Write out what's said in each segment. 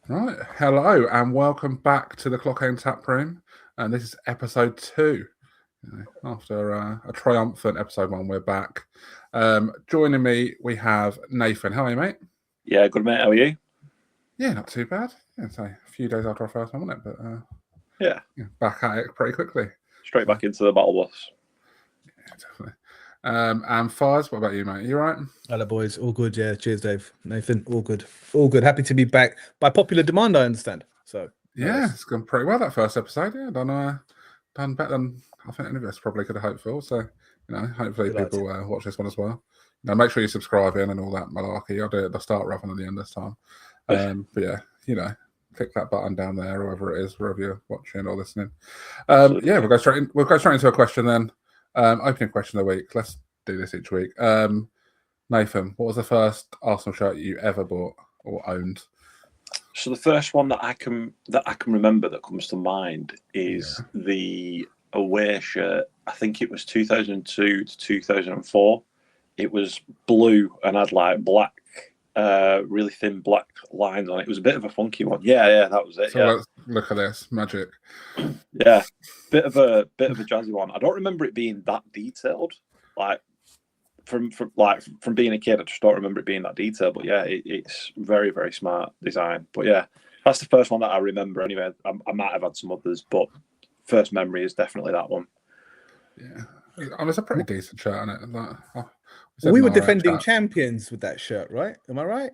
Right, hello and welcome back to the Clockend Taproom, and this is episode 2. After a triumphant episode 1, we're back. Joining me, we have Nathan. How are you, mate? Yeah, good, mate. How are you? Yeah, not too bad. Yeah, so a few days after our first one, wasn't it? But yeah, back at it pretty quickly. Straight back into the battle bus. Yeah, definitely. And Fize, what about you, mate? You right? Hello, boys. All good, yeah. Cheers, Dave. Nathan, all good. All good. Happy to be back by popular demand, I understand. So yeah, it's gone pretty well, that first episode. Yeah, done better than I think any of us probably could have hoped for. So, hopefully people watch this one as well. Make sure you subscribe in and all that malarkey. I'll do it at the start rather than the end this time. But yeah, click that button down there, wherever it is, wherever you're watching or listening. Yeah, we'll go straight into a question then. Opening question of the week. Let's do this each week. Nathan, what was the first Arsenal shirt you ever bought or owned? So the first one that I can remember that comes to mind is the away shirt. I think it was 2002 to 2004. It was blue and had like black, really thin black lines on it. It was a bit of a funky one. Yeah, that was it. So let's look at this magic. Yeah, bit of a jazzy one. I don't remember it being that detailed. Like from being a kid, I just don't remember it being that detailed. But yeah, it's very, very smart design. But yeah, that's the first one that I remember. Anyway, I might have had some others, but first memory is definitely that one. Yeah, it's a pretty decent shirt, isn't it? We were defending champions with that shirt, right? Am I right?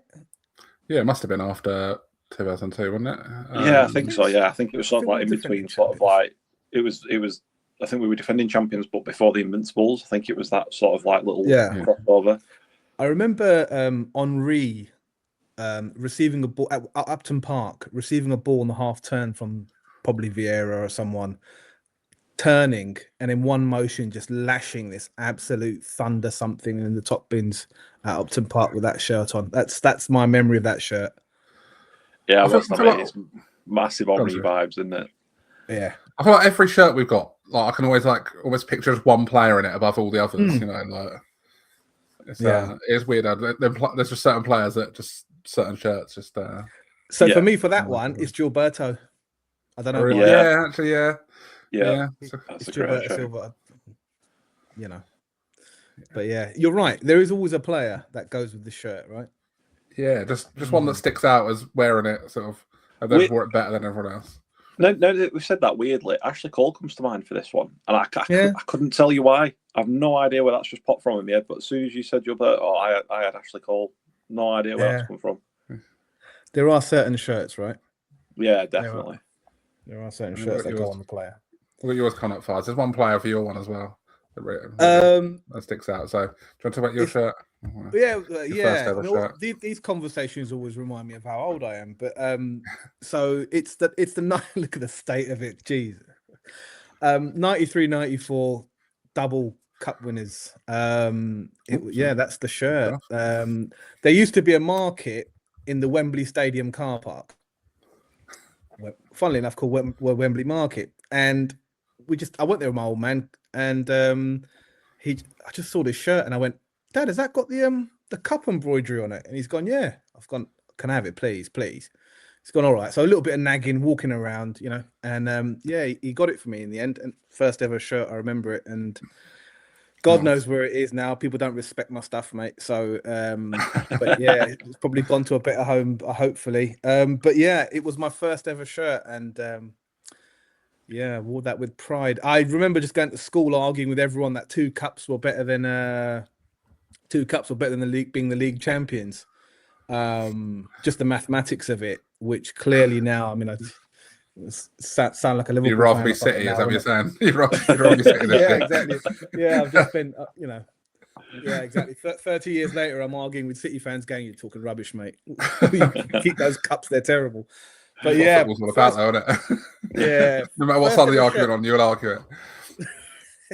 Yeah, it must have been after 2002, wasn't it? Yeah, I think so. Yeah, I think it was sort of like in between, sort of like it was. I think we were defending champions, but before the Invincibles. I think it was that sort of like little crossover. I remember Henri receiving a ball at Upton Park, receiving a ball on the half turn from probably Vieira or someone, turning and in one motion just lashing this absolute thunder something in the top bins at Upton Park with that shirt on. That's my memory of that shirt. Yeah, it's massive Henri vibes, isn't it? Yeah, I feel like every shirt we've got, like I can always almost picture just one player in it above all the others. It's weird. There's just certain players that just certain shirts just. So for me, for that one, it's Gilberto. I don't know. Really? Yeah, actually, yeah. That's it's Gilberto Silva. But yeah, you're right. There is always a player that goes with the shirt, right? Yeah, just one that sticks out as wearing it, sort of, and they've wore it better than everyone else. No, we've said that weirdly. Ashley Cole comes to mind for this one, and I couldn't tell you why. I've no idea where that's just popped from in my head. But as soon as you said Gilberto, I had Ashley Cole. No idea where that's come from. There are certain shirts, right? Yeah, definitely. There are certain shirts that go on the player. Look at yours coming up fast. There's one player for your one as well. That sticks out. So, do you want to talk about your shirt? These conversations always remind me of how old I am. But so it's the night. Look at the state of it. Jeez. 93-94 double cup winners. That's the shirt. There used to be a market in the Wembley Stadium car park, funnily enough, called Wembley Market, and I went there with my old man, and I just saw this shirt, and I went, Dad, has that got the cup embroidery on it? And he's gone, yeah. I've gone, can I have it, please? He's gone, all right. So a little bit of nagging, walking around, and he got it for me in the end. And first ever shirt, I remember it, and God knows where it is now. People don't respect my stuff, mate. So, but yeah, it's probably gone to a better home, hopefully. But yeah, it was my first ever shirt, and wore that with pride. I remember just going to school arguing with everyone that two cups were better than the league, being the league champions. Just the mathematics of it, which clearly now, I mean, I sound like a Liverpool. You'd rather be City, is that what you're saying? You'd rather be City. Yeah, exactly. Yeah, I've just been, yeah, exactly. 30 years later, I'm arguing with City fans, going, "You're talking rubbish, mate. Keep those cups; they're terrible." But yeah, football's all about, though, isn't it? Yeah. No matter what side of the argument on, you'll argue it.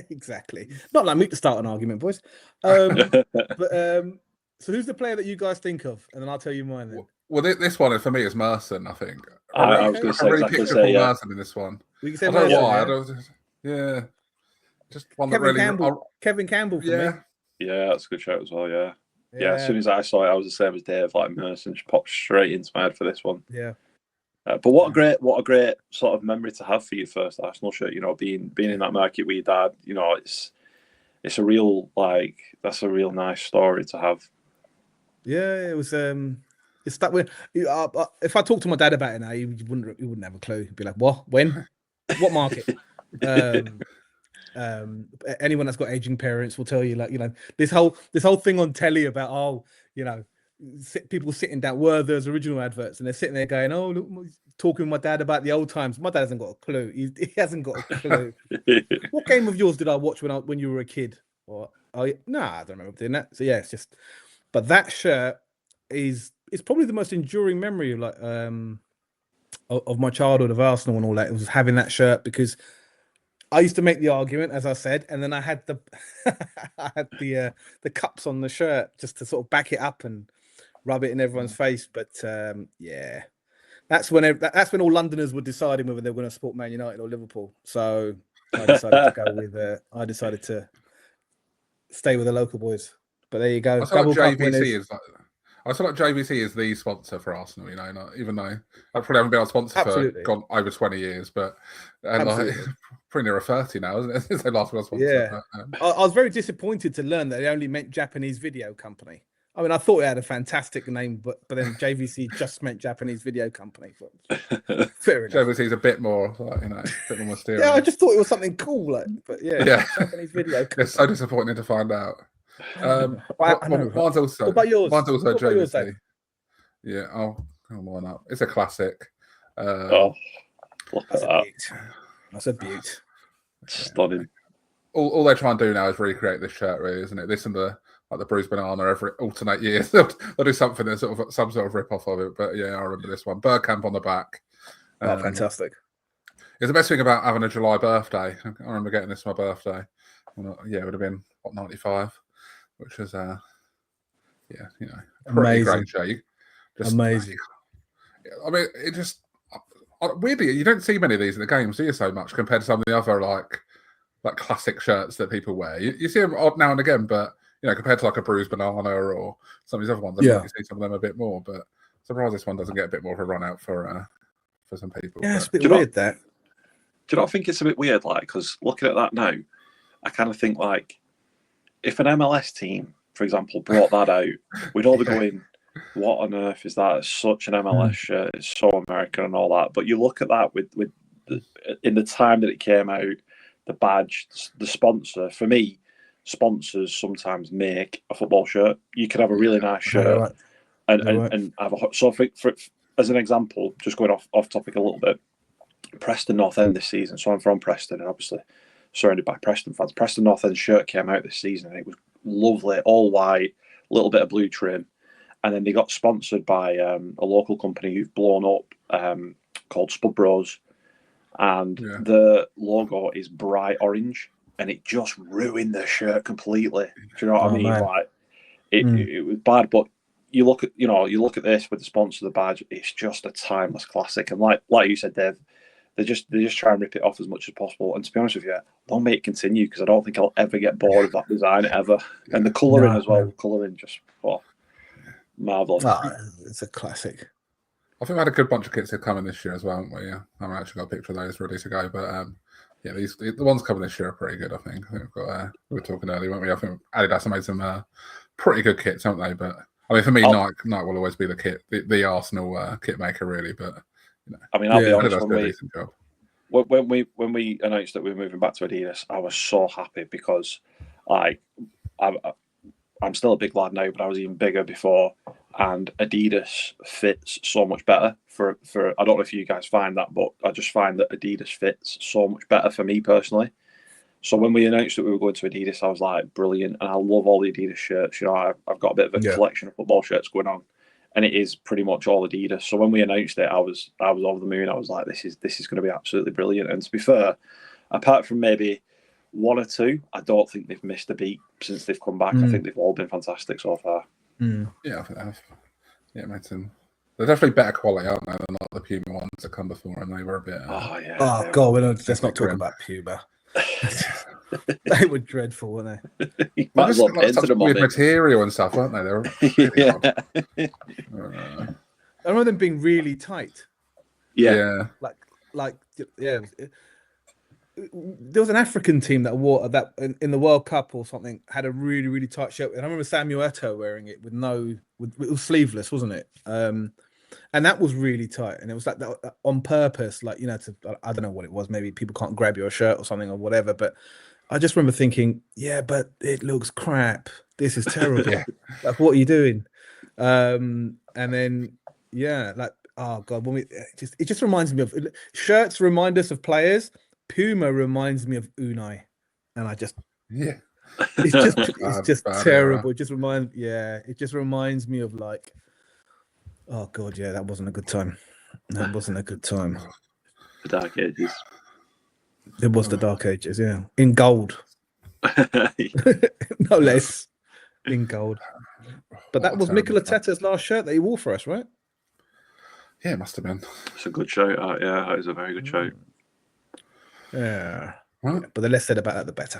Exactly. Not like me to start an argument, boys. So who's the player that you guys think of, and then I'll tell you mine. Then. Well, this one for me is Merson. I think. I was going to say exactly picture Paul Merson in this one. We can say I don't know why. Yeah. Just one Kevin that really. Campbell. Kevin Campbell for me. Yeah, that's a good shout as well. Yeah. As soon as I saw it, I was the same as Dave. Like Merson just popped straight into my head for this one. Yeah. But what a great sort of memory to have for your first Arsenal shirt. You know, being in that market with your dad. You know, it's a real that's a real nice story to have. Yeah, it was. It's that way. If I talk to my dad about it now, he wouldn't have a clue. He'd be like, "What? When? What market?" Anyone that's got aging parents will tell you, like, you know, this whole thing on telly about people sitting down, were those original adverts, and they're sitting there going, "Oh, look, talking with my dad about the old times." My dad hasn't got a clue. He hasn't got a clue. What game of yours did I watch when you were a kid? Or I don't remember doing that. So yeah, it's just. But that shirt is probably the most enduring memory of my childhood of Arsenal and all that. It was having that shirt, because I used to make the argument, as I said, and then I had the the cups on the shirt just to sort of back it up and rub it in everyone's face. But yeah, that's when all Londoners were deciding whether they were going to support Man United or Liverpool. So I decided to go with. I decided to stay with the local boys. But there you go. I feel like JVC is the sponsor for Arsenal. You know, even though I probably haven't been a sponsor for over 20 years, but pretty near 30 now, isn't it? Since they last were a sponsor. Yeah, but, I was very disappointed to learn that they only meant Japanese video company. I mean, I thought it had a fantastic name, but then JVC just meant Japanese video company. Fair enough. JVC is a bit more, a bit more mysterious. Yeah, I just thought it was something cool, but yeah. Japanese video company. It's so disappointing to find out. Mine's also what about yours? Mine's also JVC. Yours, yeah, I'll come on up. It's a classic. Look at that. That's a beaut. Stunning. All they try and do now is recreate this shirt, really, isn't it? This and the bruised banana every alternate years. They'll do something that's some sort of rip off of it. But yeah, I remember this one. Bergkamp on the back. Fantastic. It's the best thing about having a July birthday. I remember getting this for my birthday. Yeah, it would have been 95, which was pretty great shape. Amazing. I mean, it just weirdly, you don't see many of these in the games, do you? So much compared to some of the other like classic shirts that people wear. You see them odd now and again, but compared to like a bruised banana or some of these other ones, you see some of them a bit more. But surprised this one doesn't get a bit more of a run out for some people. Yeah, it's a bit weird that. Do you not think it's a bit weird? Like, because looking at that now, I kind of think like if an MLS team, for example, brought that out, we'd all be going, "What on earth is that? It's such an MLS shirt. It's so American and all that." But you look at that with in the time that it came out, the badge, the sponsor. For me, sponsors sometimes make a football shirt. You could have a really nice shirt and have a so for as an example, just going off topic a little bit. Preston North End this season. So I'm from Preston, and obviously surrounded by Preston fans. Preston North End shirt came out this season, and it was lovely, all white, a little bit of blue trim, and then they got sponsored by a local company who've blown up called Spud Bros, and the logo is bright orange, and it just ruined the shirt completely. Do you know what I mean? Man. Like it was bad, but you look at this with the sponsor of the badge, it's just a timeless classic, and like you said, Dave. They just try and rip it off as much as possible. And to be honest with you, long may it continue, because I don't think I'll ever get bored of that design ever. And the colouring as well. Colouring just marvellous. It's a classic. I think we had a good bunch of kits coming this year as well, haven't we? Yeah, I haven't actually got a picture of those ready to go, but the ones coming this year are pretty good. I think we've got. We were talking earlier, weren't we? I think Adidas have made some pretty good kits, haven't they? But I mean, for me, Nike will always be the kit, the Arsenal kit maker, really. But I mean, I'll be honest. When we announced that we were moving back to Adidas, I was so happy, because I'm still a big lad now, but I was even bigger before, and Adidas fits so much better for I don't know if you guys find that, but I just find that Adidas fits so much better for me personally. So when we announced that we were going to Adidas, I was like, brilliant, and I love all the Adidas shirts. I've got a bit of a collection of football shirts going on, and it is pretty much all Adidas. So when we announced it, I was over the moon. I was like, this is going to be absolutely brilliant. And to be fair, apart from maybe one or two, I don't think they've missed a beat since they've come back. I think they've all been fantastic so far. Yeah, I think they have. Yeah, they're definitely better quality, aren't they, than the Puma ones that come before, and they were a bit. God, let's not talk about Puma. They were dreadful, weren't they? Such weird material and stuff, weren't they? They were really odd. I remember them being really tight. Yeah. Yeah. There was an African team that wore that in the World Cup or something, had a really, really tight shirt. And I remember Samuel Eto'o wearing it it was sleeveless, wasn't it? And that was really tight. And it was like that on purpose, like, I don't know what it was. Maybe people can't grab your shirt or something or whatever. But I just remember thinking, yeah, but it looks crap. This is terrible. Yeah. Like, what are you doing? And then, yeah, like, oh God, it just reminds me of shirts, remind us of players. Puma reminds me of Unai, and it's just terrible. It just reminds me of like, oh God, yeah, that wasn't a good time. That wasn't a good time. The Dark Ages. It was the Dark Ages, yeah, in gold, no less, in gold. But that was Mikel Arteta's last shirt that he wore for us, right? Yeah, it must have been. It's a good show. Yeah, it was a very good show. Yeah. Right. But the less said about that, the better.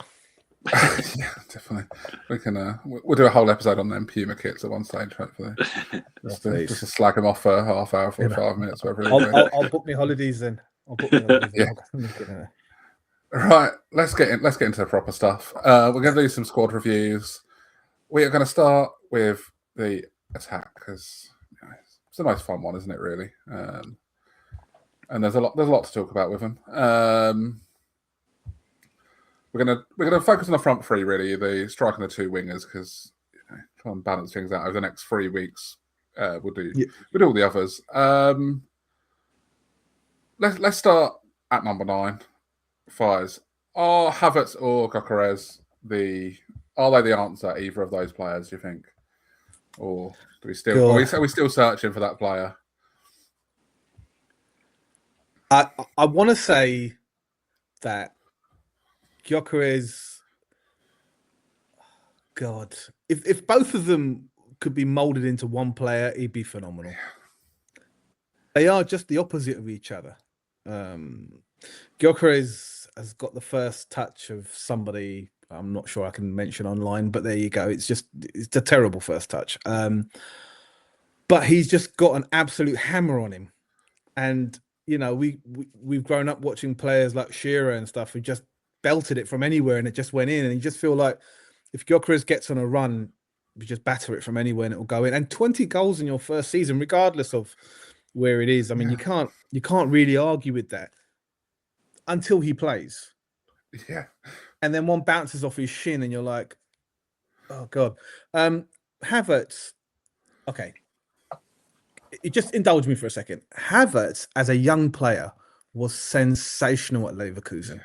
Yeah, definitely. We can. We'll do a whole episode on them Puma kits at one stage, hopefully. just to slag them off for a half hour, 45 minutes, whatever. I'll book me holidays then. Yeah. Right. Let's get into the proper stuff. We're going to do some squad reviews. We are going to start with the attack because it's the most fun one, isn't it? Really. And there's a lot to talk about with them. We're gonna focus on the front three, really, the striker and the two wingers, because try and balance things out over the next 3 weeks. We'll do all the others. Let's start at number 9. Fize. Are Havertz or Gyökeres are they the answer? Either of those players, do you think, or do we still are we still searching for that player? I want to say that Gyokores, God, if both of them could be molded into one player, it'd be phenomenal. They are just the opposite of each other. Gyokores has got the first touch of somebody I'm not sure I can mention online, but there you go. It's a terrible first touch. But he's just got an absolute hammer on him. And we've grown up watching players like Shearer and stuff who just belted it from anywhere and it just went in. And you just feel like if Gyökeres gets on a run, you just batter it from anywhere and it will go in. And 20 goals in your first season, regardless of where it is. I mean, you can't really argue with that until he plays. Yeah. And then one bounces off his shin and you're like, oh God. Havertz, okay. It just indulge me for a second. Havertz, as a young player, was sensational at Leverkusen.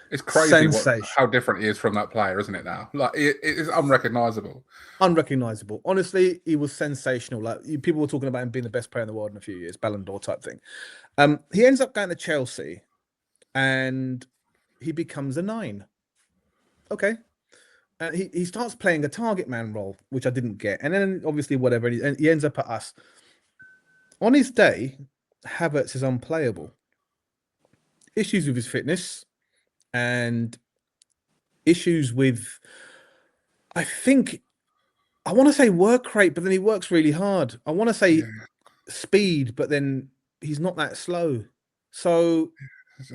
It's crazy how different he is from that player, isn't it? Now, like it is unrecognizable. Unrecognizable. Honestly, he was sensational. Like people were talking about him being the best player in the world in a few years, Ballon d'Or type thing. He ends up going to Chelsea, and he becomes a 9. Okay. He starts playing a target man role, which I didn't get, and then obviously whatever, and he ends up at us. On his day, Havertz is unplayable. Issues with his fitness and issues with, I want to say work rate, but then he works really hard. I want to say speed, but then he's not that slow. So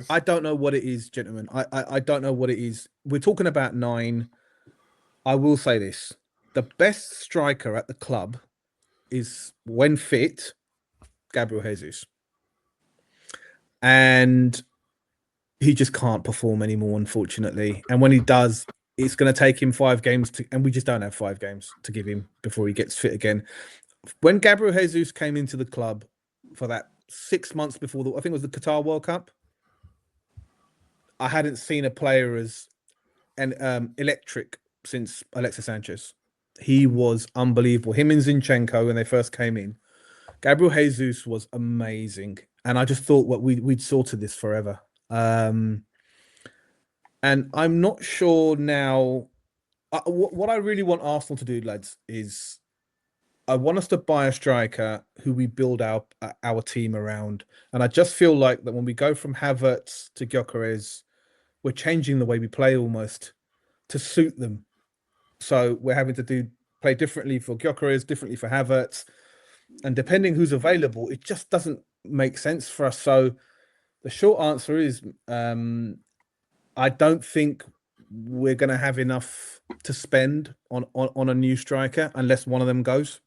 I don't know what it is, gentlemen. I don't know what it is. We're talking about 9. I will say this. The best striker at the club is, when fit, Gabriel Jesus. And he just can't perform anymore, unfortunately. And when he does, it's going to take him 5 games and we just don't have 5 games to give him before he gets fit again. When Gabriel Jesus came into the club for that 6 months before I think it was the Qatar World Cup, I hadn't seen a player as electric since Alexis Sanchez. He was unbelievable. Him and Zinchenko, when they first came in, Gabriel Jesus was amazing. And I just thought we'd sorted this forever. And I'm not sure now. What I really want Arsenal to do, lads, is I want us to buy a striker who we build our team around. And I just feel like that when we go from Havertz to Gyökeres, we're changing the way we play almost to suit them. So we're having to play differently for Gyökeres, differently for Havertz. And depending who's available, it just doesn't make sense for us. So the short answer is I don't think we're going to have enough to spend on a new striker unless one of them goes.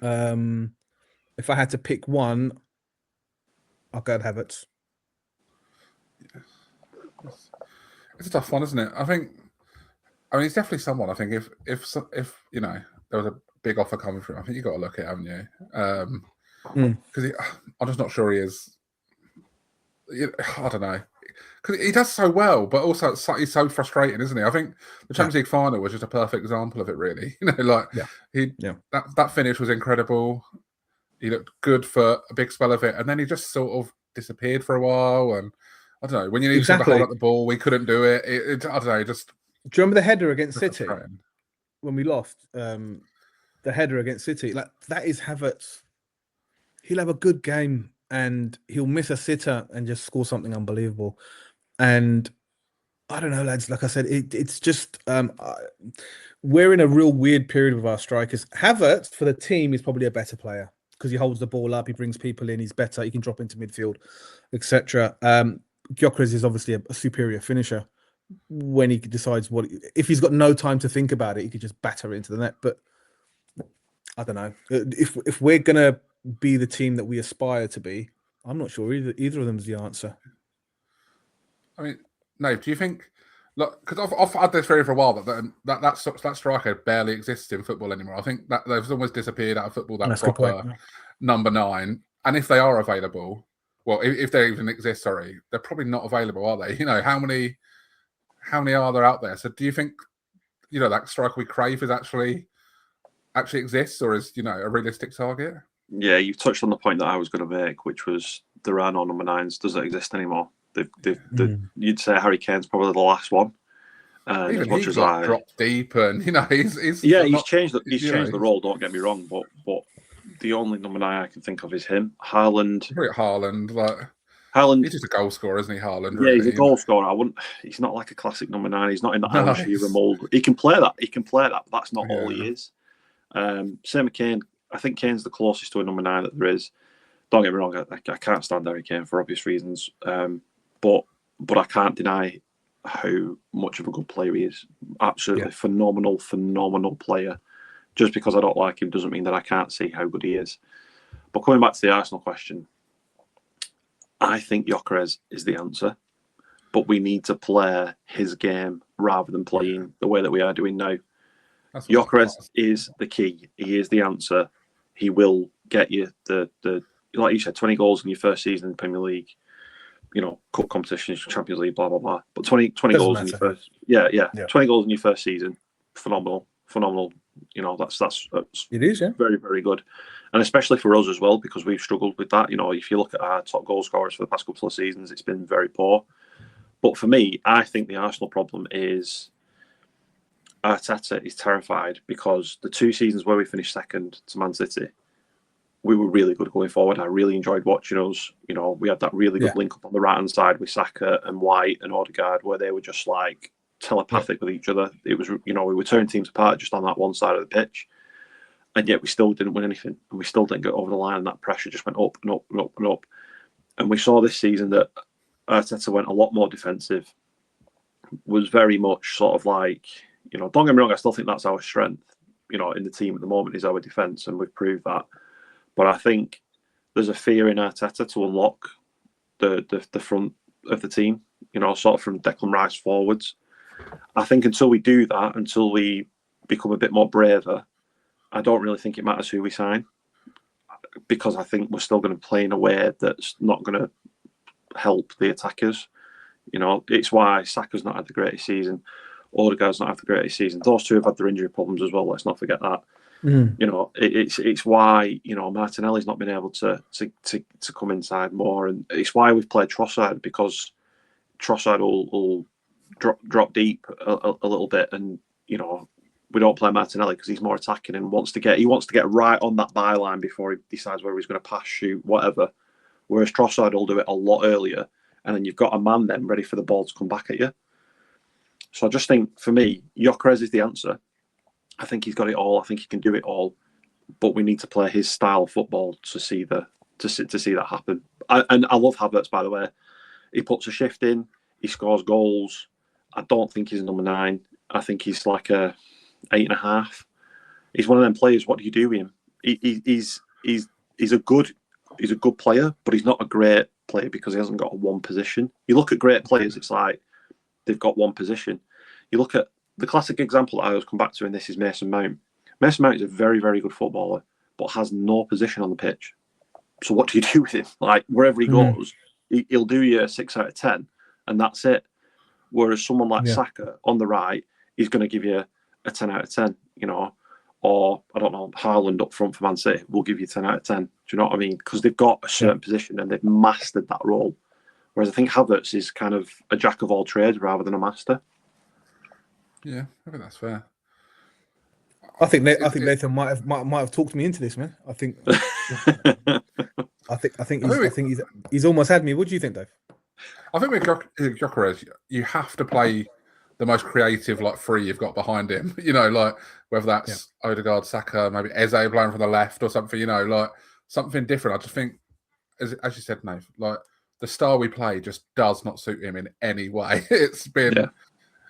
If I had to pick one, I'll go Havertz. It's a tough one, isn't it? I mean, it's definitely someone. I think if you know there was a big offer coming through, I think you got to look at it, haven't you? Because I'm just not sure he is. I don't know. Because he does so well, but also he's so frustrating, isn't he? I think the Champions League final was just a perfect example of it, really. That finish was incredible. He looked good for a big spell of it, and then he just sort of disappeared for a while. And I don't know, when you need to hold up the ball, we couldn't do it. I don't know, just. Do you remember the header against City when we lost? The header against City, like that is Havertz. He'll have a good game and he'll miss a sitter and just score something unbelievable. And I don't know, lads. Like I said, it's just we're in a real weird period with our strikers. Havertz for the team is probably a better player because he holds the ball up, he brings people in, he's better, he can drop into midfield, etc. Gyökeres is obviously a superior finisher when he decides if he's got no time to think about it, he could just batter it into the net. But I don't know if we're gonna be the team that we aspire to be. I'm not sure either of them is the answer. I mean, no. Do you think? Look, because I've had this theory for a while that striker barely exists in football anymore. I think that they've almost disappeared out of football. That's proper number 9. And if they are available, well, if they even exist, they're probably not available, are they? You know, how many are there out there? So do you think, that striker we crave is actually exists, or is a realistic target? Yeah, you've touched on the point that I was going to make, which was there are no number 9s. Doesn't exist anymore. You'd say Harry Kane's probably the last one. Even as much as dropped deep, and he's changed the role. Don't get me wrong, but the only number 9 I can think of is him. Haaland, he's just a goal scorer, isn't he? Haaland, yeah, he's a goal scorer. He's not like a classic number 9. He's not in the Alan Shearer mold. He can play that. But that's not all he is. Same with Kane. I think Kane's the closest to a number 9 that there is. Don't get me wrong, I can't stand Harry Kane for obvious reasons. But I can't deny how much of a good player he is. Absolutely phenomenal player. Just because I don't like him doesn't mean that I can't see how good he is. But coming back to the Arsenal question, I think Gyökeres is the answer. But we need to play his game rather than playing the way that we are doing now. Gyökeres is the key. He is the answer. He will get you the like you said, 20 goals in your first season in the Premier League. Cup competitions, Champions League, blah blah blah. But 20 goals in your first, 20 goals in your first season, phenomenal. That's it is, very very good, and especially for us as well because we've struggled with that. If you look at our top goal scorers for the past couple of seasons, it's been very poor. But for me, I think the Arsenal problem is Arteta is terrified because the 2 seasons where we finished second to Man City, we were really good going forward. I really enjoyed watching us. We had that really good link up on the right hand side with Saka and White and Odegaard, where they were just like telepathic with each other. It was, we were tearing teams apart just on that one side of the pitch, and yet we still didn't win anything, and we still didn't get over the line. And that pressure just went up and up and up and up. And we saw this season that Arteta went a lot more defensive. Was very much sort of like, don't get me wrong, I still think that's our strength. In the team at the moment is our defence, and we've proved that. But I think there's a fear in Arteta to unlock the front of the team, sort of from Declan Rice forwards. I think until we do that, until we become a bit more braver, I don't really think it matters who we sign, because I think we're still going to play in a way that's not going to help the attackers. It's why Saka's not had the greatest season. Odegaard's not had the greatest season. Those two have had their injury problems as well. Let's not forget that. It's why Martinelli's not been able to come inside more, and it's why we've played Trossard, because Trossard will drop deep a little bit, and we don't play Martinelli because he's more attacking and wants to get right on that byline before he decides whether he's going to pass, shoot, whatever. Whereas Trossard will do it a lot earlier, and then you've got a man then ready for the ball to come back at you. So I just think, for me, Gyökeres is the answer. I think he's got it all. I think he can do it all. But we need to play his style of football to see the to see that happen. And I love Havertz, by the way. He puts a shift in. He scores goals. I don't think he's a number 9. I think he's like a 8.5. He's one of them players. What do you do with him? He's a good player, but he's not a great player because he hasn't got a one position. You look at great players, it's like they've got one position. You look at the classic example I always come back to, and this is Mason Mount. Mason Mount is a very, very good footballer, but has no position on the pitch. So what do you do with him? Like, wherever he goes, he'll do you a 6 out of 10, and that's it. Whereas someone like Saka on the right, he's going to give you a 10 out of 10, you know, or I don't know, Haaland up front for Man City will give you 10 out of 10. Do you know what I mean? Because they've got a certain position and they've mastered that role. Whereas I think Havertz is kind of a jack of all trades rather than a master. Yeah, I think that's fair. I think Nathan might have talked me into this, man. I think he's almost had me. What do you think, Dave? I think with Gyökeres, you have to play the most creative, like, three you've got behind him. You know, like, whether that's Odegaard, Saka, maybe Eze playing from the left or something, you know, like, something different. I just think, as you said, Nath, like, the style we play just does not suit him in any way. It's been,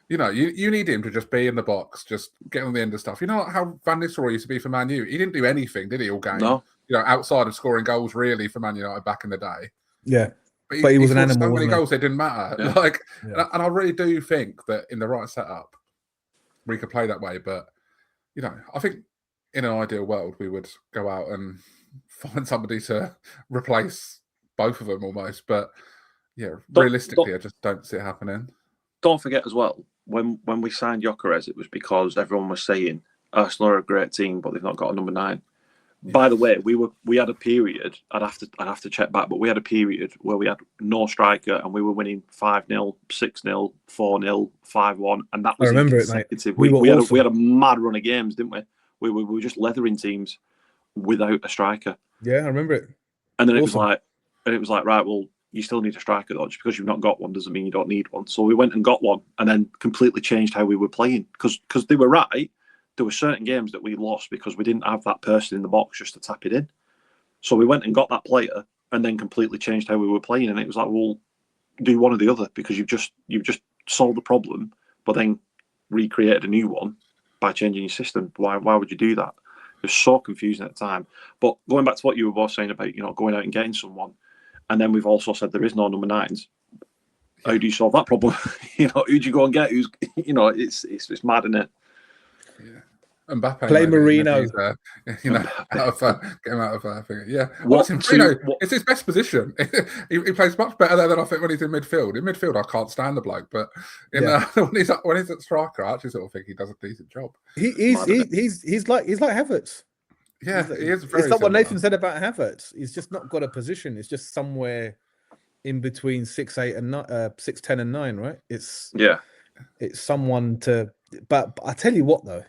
you know, you need him to just be in the box, just get on the end of stuff. You know how Van Nistelrooy used to be for Man U? He didn't do anything, did he, all game? No. You know, outside of scoring goals, really, for Man United back in the day. Yeah. But he was an animal. So many goals, it didn't matter. Yeah. Like, and I really do think that in the right setup, we could play that way. But, you know, I think in an ideal world, we would go out and find somebody to replace both of them almost. But, yeah, realistically, I just don't see it happening. Don't forget as well, when we signed Gyökeres, it was because everyone was saying Arsenal are a great team, but they've not got a number 9. Yeah. By the way, we had a period. I'd have to check back, but we had a period where we had no striker and we were winning 5-0, 6-0, 4-0, 5-1, and that was I remember it, mate. We had a mad run of games, didn't we? We were just leathering teams without a striker. Yeah, I remember it. And then it was like, right, well, you still need a striker though. Just because you've not got one doesn't mean you don't need one. So we went and got one, and then completely changed how we were playing because they were right. There were certain games that we lost because we didn't have that person in the box just to tap it in. So we went and got that player and then completely changed how we were playing. And it was like, well, do one or the other because you've just solved the problem, but then recreated a new one by changing your system. Why would you do that? It was so confusing at the time. But going back to what you were both saying about, you know, going out and getting someone, and then we've also said there is no number 9s. How do you solve that problem? You know, who do you go and get? Who's, you know, it's mad, isn't it? Yeah. Mbappe, play Marino. You know, get him out of I think. Yeah. Marino, it's his best position. he plays much better there than I think when he's in midfield. In midfield, I can't stand the bloke, but when he's at striker, I actually sort of think he does a decent job. He's like Havertz. Yeah, he is very. It's not what Nathan said about Havertz. He's just not got a position. It's just somewhere in between 6'8" and 6'10" and 9, right? It's someone to. But I tell you what though.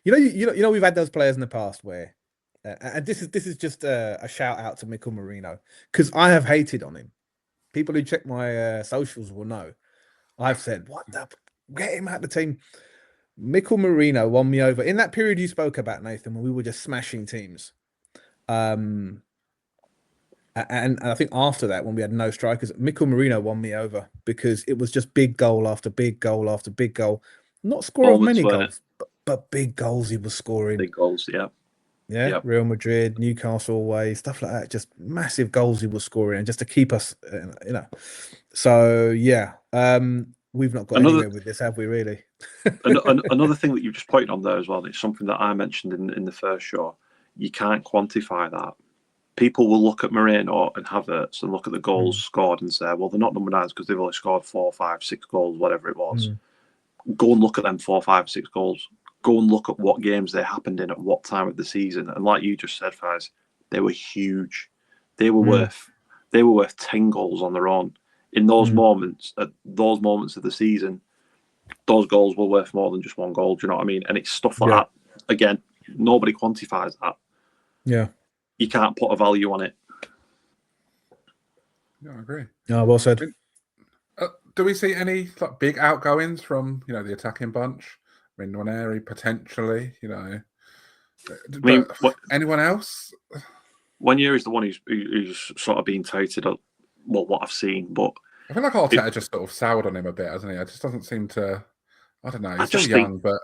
You know we've had those players in the past where, and this is just a shout out to Mikel Merino because I have hated on him. People who check my socials will know. I've said, get him out the team. Mikel Merino won me over in that period you spoke about, Nathan, when we were just smashing teams. And I think after that, when we had no strikers, Mikel Merino won me over because it was just big goal after big goal after big goal. Not scoring many goals, but big goals he was scoring. Big goals, yeah. Yeah, Real Madrid, Newcastle away, stuff like that. Just massive goals he was scoring, and just to keep us, you know. So yeah, we've not got anywhere with this, have we? Really? Another thing that you've just pointed on there as well. It's something that I mentioned in the first show. You can't quantify that. People will look at Moreno and Havertz and look at the goals scored and say, well, they're not number 9s because they've only scored 4, 5, 6 goals, whatever it was. Go and look at them 4, 5, 6 goals. Go and look at what games they happened in at what time of the season. And like you just said, Fize, they were huge. They were worth 10 goals on their own. In those moments, at those moments of the season, those goals were worth more than just 1 goal. Do you know what I mean? And it's stuff like that. Again, nobody quantifies that. Yeah. You can't put a value on it. Yeah, I agree. Oh, well said. Do we see any like big outgoings from the attacking bunch? I mean, Nwaneri potentially. Anyone else? 1 year is the one who's sort of been touted. Well, what I've seen, but I feel like Arteta just sort of soured on him a bit, hasn't he? It just doesn't seem to. I don't know. He's still young, but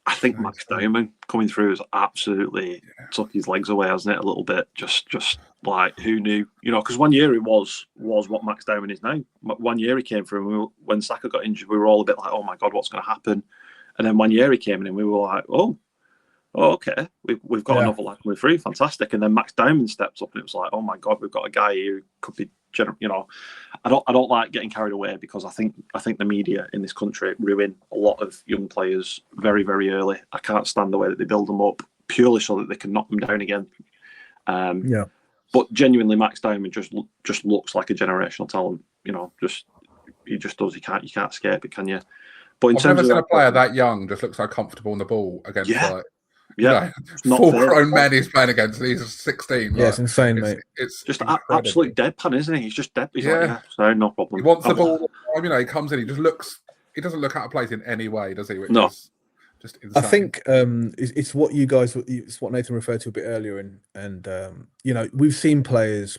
I think Max Diamond coming through has absolutely took his legs away, hasn't it? A little bit. Just like who knew? You know, because 1 year it was what Max Diamond is now. 1 year he came through, and when Saka got injured, we were all a bit like, oh my god, what's going to happen? And then 1 year he came in, and we were like, oh okay, we've got another lad coming through, fantastic. And then Max Diamond steps up, and it was like, oh my god, we've got a guy who could be. You know, I don't like getting carried away because I think the media in this country ruin a lot of young players very, very early. I can't stand the way that they build them up purely so that they can knock them down again. But genuinely, Max Diamond just looks like a generational talent. You know, he just does. You can't escape it, can you? But I've never seen a player that young just look so comfortable on the ball against full grown men he's playing against. He's 16. Yeah, it's insane, mate. It's just absolute deadpan, isn't he? He's just dead. He's like, so no problem. He wants the ball. You know, he comes in. He doesn't look out of place in any way, does he? Which is just insane. I think it's what it's what Nathan referred to a bit earlier, and you know, we've seen players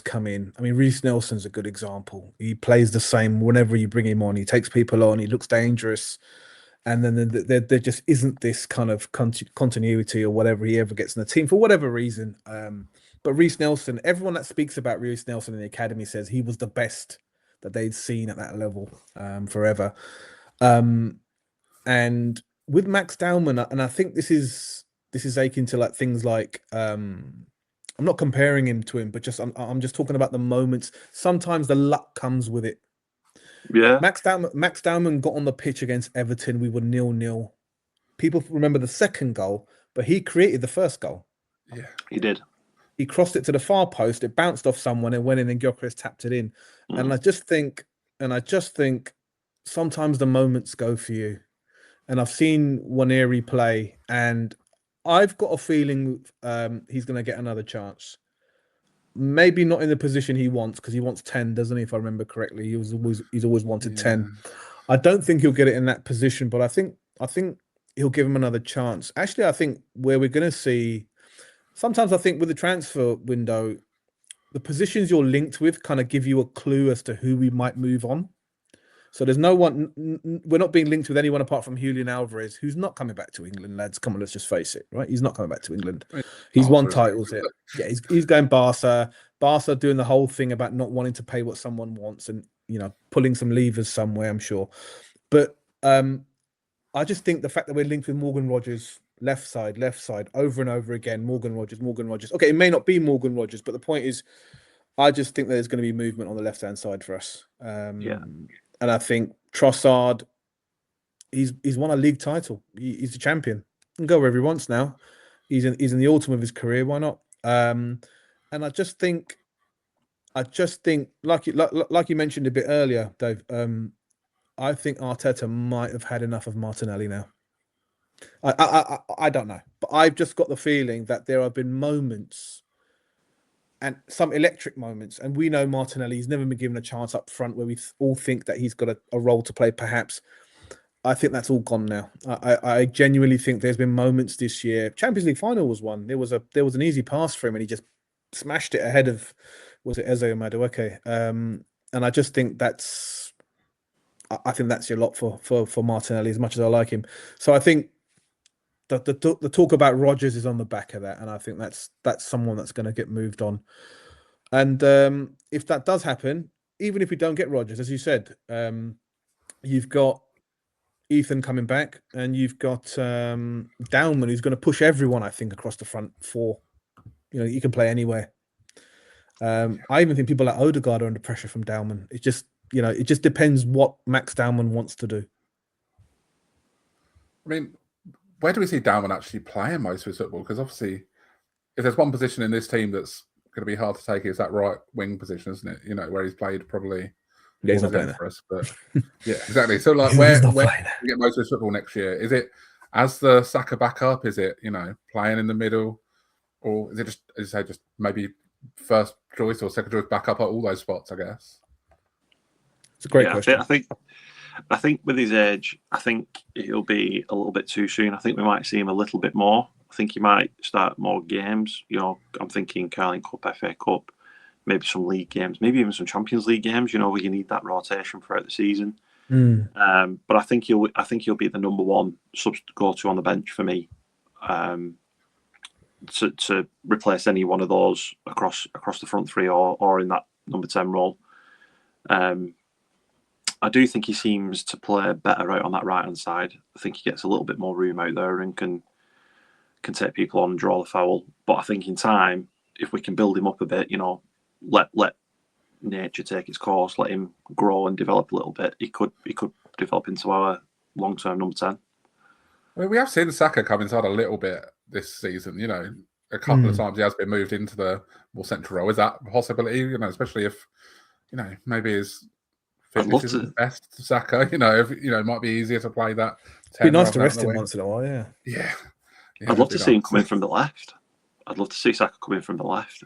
come in. I mean, Reece Nelson's a good example. He plays the same whenever you bring him on. He takes people on. He looks dangerous. And then there just isn't this kind of continuity or whatever he ever gets in the team for whatever reason. But Reece Nelson, everyone that speaks about Reece Nelson in the academy says he was the best that they'd seen at that level forever. And with Max Dowman, and I think this is akin to like things like I'm not comparing him to him, but I'm just talking about the moments. Sometimes the luck comes with it. Yeah, Max Dowman got on the pitch against Everton. We were 0-0. People remember the second goal, but he created the first goal. Yeah, he did. He crossed it to the far post. It bounced off someone and went in, and Gyökeres tapped it in. And I just think sometimes the moments go for you. And I've seen Nwaneri play, and I've got a feeling he's going to get another chance. Maybe not in the position he wants, because he wants 10, doesn't he? If I remember correctly, he's always wanted 10. I don't think he'll get it in that position, but I think he'll give him another chance. Actually, I think where we're going to see, sometimes I think with the transfer window, the positions you're linked with kind of give you a clue as to who we might move on. So there's no one, we're not being linked with anyone apart from Julian Alvarez, who's not coming back to England, lads. Come on, let's just face it, right? He's not coming back to England. He's won titles here. Yeah, he's going Barca. Barca doing the whole thing about not wanting to pay what someone wants and, you know, pulling some levers somewhere, I'm sure. But I just think the fact that we're linked with Morgan Rogers, left side, over and over again, Morgan Rogers. Okay, it may not be Morgan Rogers, but the point is, I just think there's going to be movement on the left-hand side for us. And I think Trossard, he's won a league title. He's the champion. He can go wherever he wants now. He's in the autumn of his career. Why not? And I just think, like you mentioned a bit earlier, Dave. I think Arteta might have had enough of Martinelli now. I don't know, but I've just got the feeling that there have been moments. And some electric moments. And we know Martinelli's never been given a chance up front where we all think that he's got a role to play, perhaps. I think that's all gone now. I genuinely think there's been moments this year. Champions League final was one. There was an easy pass for him and he just smashed it ahead of, was it Eze or Madueke? And I just think that's your lot for Martinelli, as much as I like him. So I think the talk about Rodgers is on the back of that, and I think that's someone that's going to get moved on. And if that does happen, even if we don't get Rodgers, as you said, you've got Ethan coming back, and you've got Dowman, who's going to push everyone, I think, across the front four. You know, you can play anywhere. I even think people like Odegaard are under pressure from Dowman. It just depends what Max Dowman wants to do. I mean, where do we see Dowman actually playing most of his football? Because obviously, if there's one position in this team that's going to be hard to take, it's that right wing position, isn't it? You know, where he's played probably. Yeah, he's not playing for us, but yeah, exactly. So, like, where do we get most of his football next year? Is it as the Saka backup? Is it, you know, playing in the middle, or is it just, as you say, just maybe first choice or second choice backup at all those spots? I guess it's a great question. I think with his age, I think he'll be a little bit too soon. I think we might see him a little bit more. I I think he might start more games. You know, I'm thinking Carling Cup, FA Cup, maybe some league games, maybe even some Champions League games. You know, where you need that rotation throughout the season. But I think he'll be the number one go-to on the bench for me, to replace any one of those across the front three or in that number 10 role. I do think he seems to play better out on that right hand side. I think he gets a little bit more room out there and can take people on and draw the foul. But I think in time, if we can build him up a bit, you know, let nature take its course, let him grow and develop a little bit, he could develop into our long-term number 10. I mean, we have seen Saka come inside a little bit this season. You know, a couple of times he has been moved into the more central role. Is that a possibility? You know, especially if, you know, maybe his fitness isn't the best, Saka. You know, it might be easier to play that. It'd be nice to rest him once in a while. Yeah. I'd love to see him come in from the left. I'd love to see Saka come in from the left.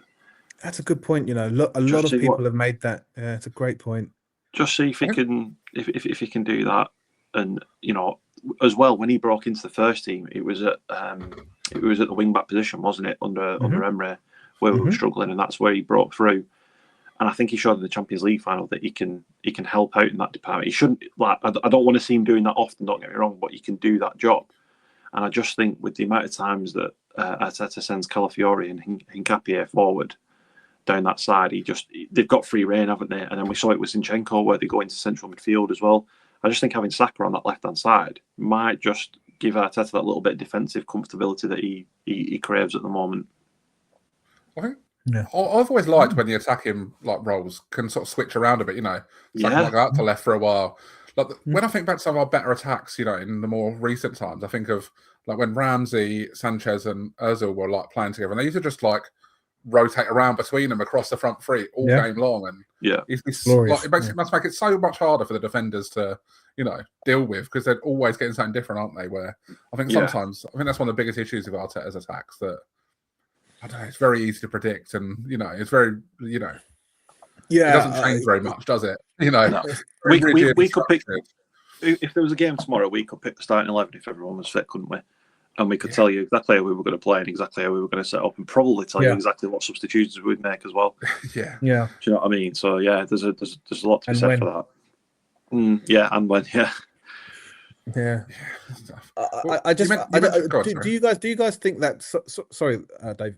That's a good point. You know, a lot of people have made that. Yeah, it's a great point. Just see if he can, if he can do that, and you know, as well, when he broke into the first team, it was at the wing back position, wasn't it, under Emre, where we were struggling, and that's where he broke through. And I think he showed in the Champions League final that he can help out in that department. He shouldn't, like, I don't want to see him doing that often. Don't get me wrong, but he can do that job. And I just think with the amount of times that Arteta sends Calafiori and Hincapié forward down that side, they've got free rein, haven't they? And then we saw it with Zinchenko where they go into central midfield as well. I just think having Saka on that left-hand side might just give Arteta that little bit of defensive comfortability that he craves at the moment. I think I've always liked when the attacking roles can sort of switch around a bit. You know, Saka might go out to left for a while. When I think back to some of our better attacks, you know, in the more recent times, I think of when Ramsey, Sanchez, and Özil were playing together, and they used to just rotate around between them across the front three all game long, and it must make it so much harder for the defenders to, you know, deal with, because they're always getting something different, aren't they? Where I think sometimes that's one of the biggest issues with Arteta's attacks, that I don't know, it's very easy to predict, and you know, it's very, you know, it doesn't change very much, does it? You know, no. We could pick, if there was a game tomorrow, we could pick the starting 11 if everyone was fit, couldn't we? And we could tell you exactly how we were going to play and exactly how we were going to set up, and probably tell you exactly what substitutions we'd make as well. Yeah. Do you know what I mean? So yeah, there's a lot to be said for that. And when. Yeah. Do you guys think that? Sorry, Dave.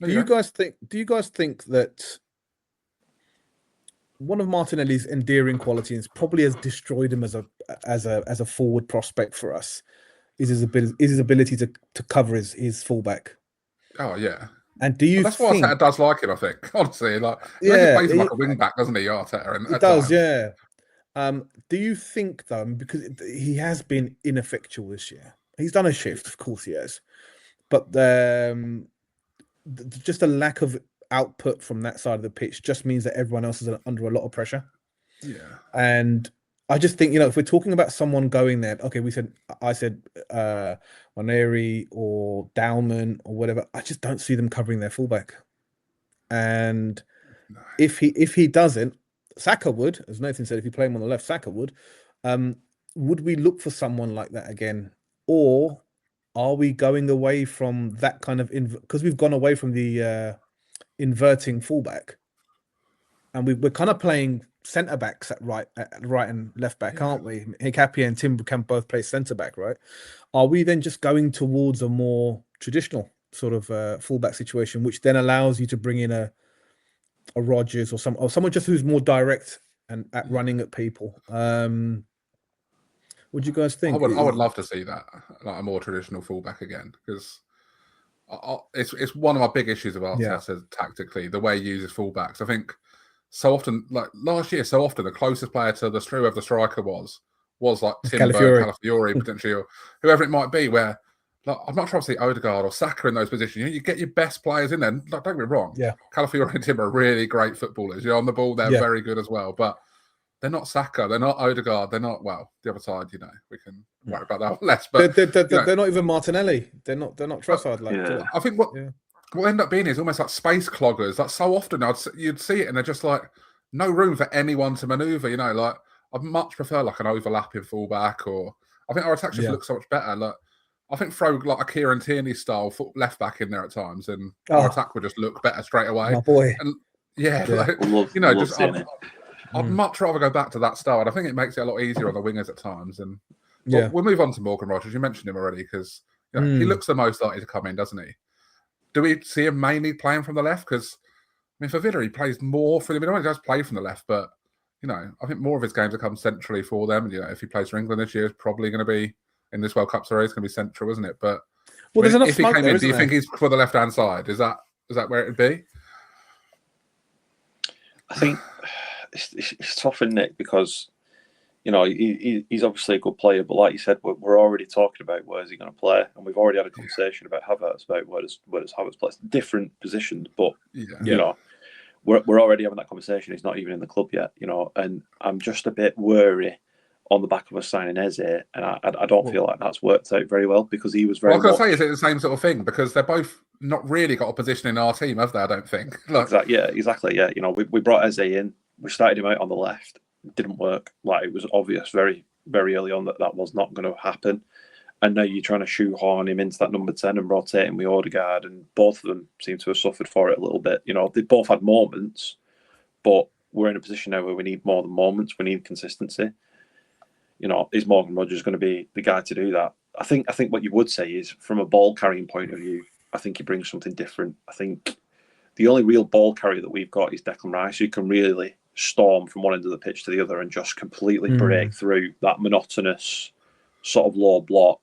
Do you guys think that one of Martinelli's endearing qualities probably has destroyed him as a forward prospect for us? Is his ability to cover his fullback? Oh yeah. And do you? That's why Arteta does like him, I think. Honestly, he plays him like a wing back, doesn't he, Arteta? And he does, yeah. Do you think though, because he has been ineffectual this year? He's done a shift, of course he has, but just a lack of output from that side of the pitch just means that everyone else is under a lot of pressure. Yeah, and I just think, you know, if we're talking about someone going there, okay, I said Waneri or Dowman or whatever. I just don't see them covering their fullback. And if he doesn't, Saka would, as Nathan said, if you play him on the left, Saka would. Would we look for someone like that again, or are we going away from that kind of because we've gone away from the inverting fullback, and we're kind of playing centre backs at right and left back, aren't we? Hincapié and Timber can both play centre back, right? Are we then just going towards a more traditional sort of fullback situation, which then allows you to bring in a Rodgers or someone just who's more direct and at running at people? What do you guys think? I would love to see that, like a more traditional fullback again, because it's one of my big issues of Arteta tactically, the way he uses fullbacks. I think so often, like last year, the closest player to whoever the striker was like Timber, Calafiori potentially, or whoever it might be, where I'm not trying to see Odegaard or Saka in those positions. You get your best players in there. Don't get me wrong. Yeah, Calafiori and Timber are really great footballers. On the ball, they're very good as well. But they're not Saka. They're not Odegaard. They're not, the other side, we can worry about that less. But they're not even Martinelli. They're not Trossard. I think what end up being is almost like space cloggers. Like so often you'd see it and they're just no room for anyone to manoeuvre. I'd much prefer an overlapping fullback, or I think our attack just looks so much better. I think throw like a Kieran Tierney style left back in there at times, and our attack would just look better straight away. My boy. And yeah, love just I'd much rather go back to that style. And I think it makes it a lot easier on the wingers at times. And we'll move on to Morgan Rogers. You mentioned him already because he looks the most likely to come in, doesn't he? Do we see him mainly playing from the left? Because I mean, for Villa, he plays more for them. He does play from the left, but I think more of his games have come centrally for them. And if he plays for England this year, it's probably going to be in this World Cup series. It's going to be central, isn't it? But there's enough if he smoke came there, in, do you isn't think there? he's for the left-hand side? Is that where it would be? I think it's tough, isn't it? Because he's obviously a good player, but like you said, we're already talking about where is he going to play, and we've already had a conversation about Havertz about where does Havertz play. Different positions, but we're already having that conversation. He's not even in the club yet, and I'm just a bit worried on the back of us signing Eze, and I don't feel like that's worked out very well because he was very. Well, I was going to say, is it the same sort of thing? Because they're both not really got a position in our team, have they? I don't think. Exactly. Yeah, we brought Eze in. We started him out on the left. It didn't work. Like, it was obvious very, very early on that was not going to happen. And now you're trying to shoehorn him into that number 10 and rotate him with Odegaard, and both of them seem to have suffered for it a little bit. They both had moments, but we're in a position now where we need more than moments. We need consistency. Is Morgan Rogers going to be the guy to do that? I think what you would say is, from a ball carrying point of view, I think he brings something different. I think the only real ball carrier that we've got is Declan Rice, who can really storm from one end of the pitch to the other and just completely break through that monotonous sort of low block.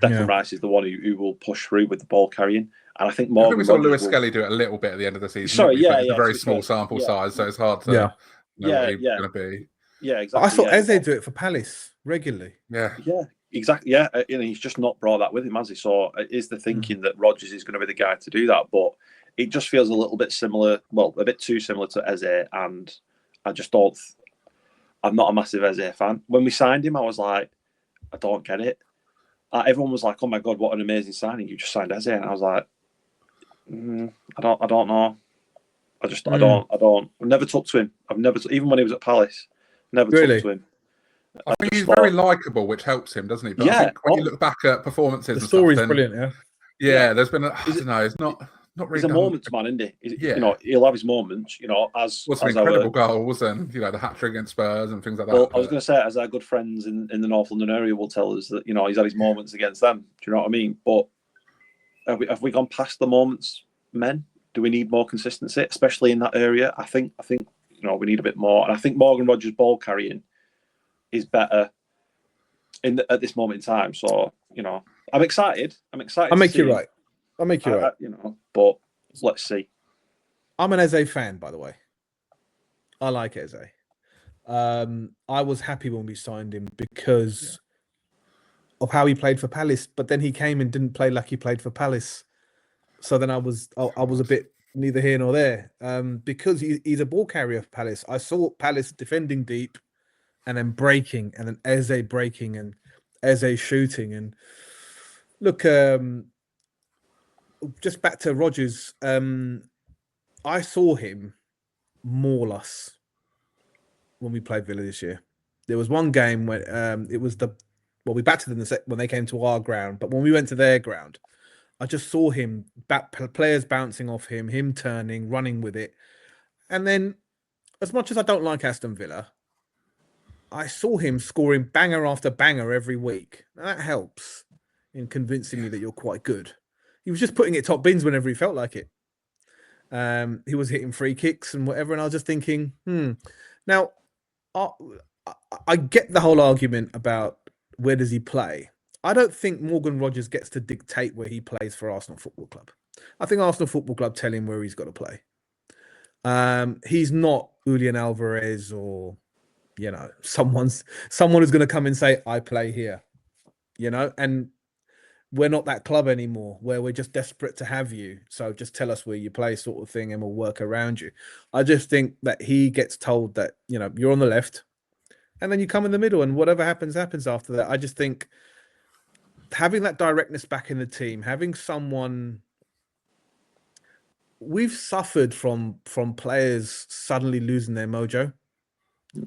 Declan Rice is the one who will push through with the ball carrying. And I think Morgan we saw Lewis Skelly do it a little bit at the end of the season. It's a very small sample size, so it's hard to know what he's going to be. Yeah, exactly. I saw Eze do it for Palace regularly. Yeah, exactly. Yeah, he's just not brought that with him, has he? So is the thinking that Rodgers is going to be the guy to do that? But it just feels a little bit similar. Well, a bit too similar to Eze, and I just don't. I'm not a massive Eze fan. When we signed him, I was like, I don't get it. Everyone was like, "Oh my god, what an amazing signing! You just signed Eze," and I was like, I don't know. I don't. I've never talked to him. Even when he was at Palace. Never talked to him. I think he's very likable, which helps him, doesn't he? But I think when you look back at performances, the story's brilliant. Yeah, there's been I don't know. It's not really. He's a moments man, isn't he? He'll have his moments. As some incredible goals and the hat trick against Spurs and things like that. Well, I was going to say, as our good friends in the North London area will tell us that he's had his moments against them. Do you know what I mean? But have we gone past the moments, men? Do we need more consistency, especially in that area? I think we need a bit more, and I think Morgan Rogers' ball carrying is better at this moment in time. So I'm excited. I'll make you right. But let's see. I'm an Eze fan, by the way. I like Eze. I was happy when we signed him because of how he played for Palace, but then he came and didn't play like he played for Palace. So then I was a bit neither here nor there, because he's a ball carrier for Palace. I saw Palace defending deep and then breaking, and then Eze breaking and Eze shooting. And look, just back to Rodgers, I saw him maul us when we played Villa this year. There was one game when it was we battered them when they came to our ground, but when we went to their ground, I just saw him, players bouncing off him turning, running with it. And then, as much as I don't like Aston Villa, I saw him scoring banger after banger every week. Now, that helps in convincing me that you're quite good. He was just putting it top bins whenever he felt like it. He was hitting free kicks and whatever, and I was just thinking, Now, I get the whole argument about where does he play. I don't think Morgan Rogers gets to dictate where he plays for Arsenal Football Club. I think Arsenal Football Club tell him where he's got to play. He's not Julian Alvarez or, someone who's going to come and say, I play here, and we're not that club anymore where we're just desperate to have you. So just tell us where you play sort of thing and we'll work around you. I just think that he gets told that, you're on the left and then you come in the middle and whatever happens after that. I just think having that directness back in the team, having someone, we've suffered from players suddenly losing their mojo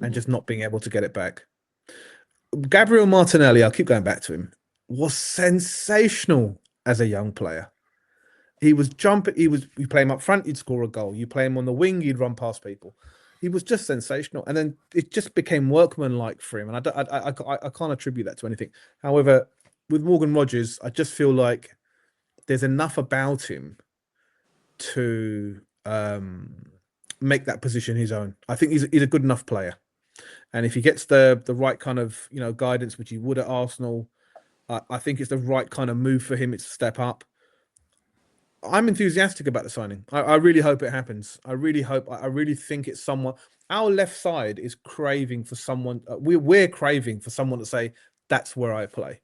and just not being able to get it back. Gabriel Martinelli, I'll keep going back to him. was sensational as a young player. He was jumping. You play him up front, he'd score a goal. You play him on the wing, he'd run past people. He was just sensational, and then it just became workmanlike for him. And I can't attribute that to anything. However, with Morgan Rogers, I just feel like there's enough about him to make that position his own. I think he's a good enough player, and if he gets the right kind of guidance, which he would at Arsenal, I think it's the right kind of move for him. It's a step up. I'm enthusiastic about the signing. I really hope it happens. I really think it's someone. Our left side is craving for someone. We're craving for someone to say that's where I play.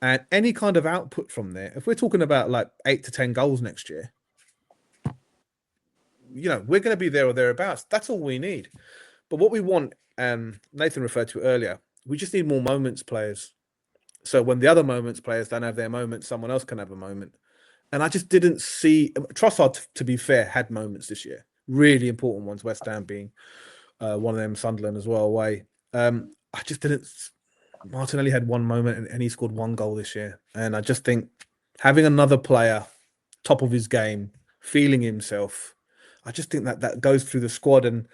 And any kind of output from there, if we're talking about like 8 to 10 goals next year, we're going to be there or thereabouts. That's all we need. But what we want, Nathan referred to earlier, we just need more moments players. So when the other moments players don't have their moment, someone else can have a moment. And I just didn't see Trossard, to be fair, had moments this year, really important ones. West Ham being one of them, Sunderland as well away. I just didn't. Martinelli had one moment and he scored one goal this year. And I just think having another player top of his game, feeling himself, I just think that goes through the squad. And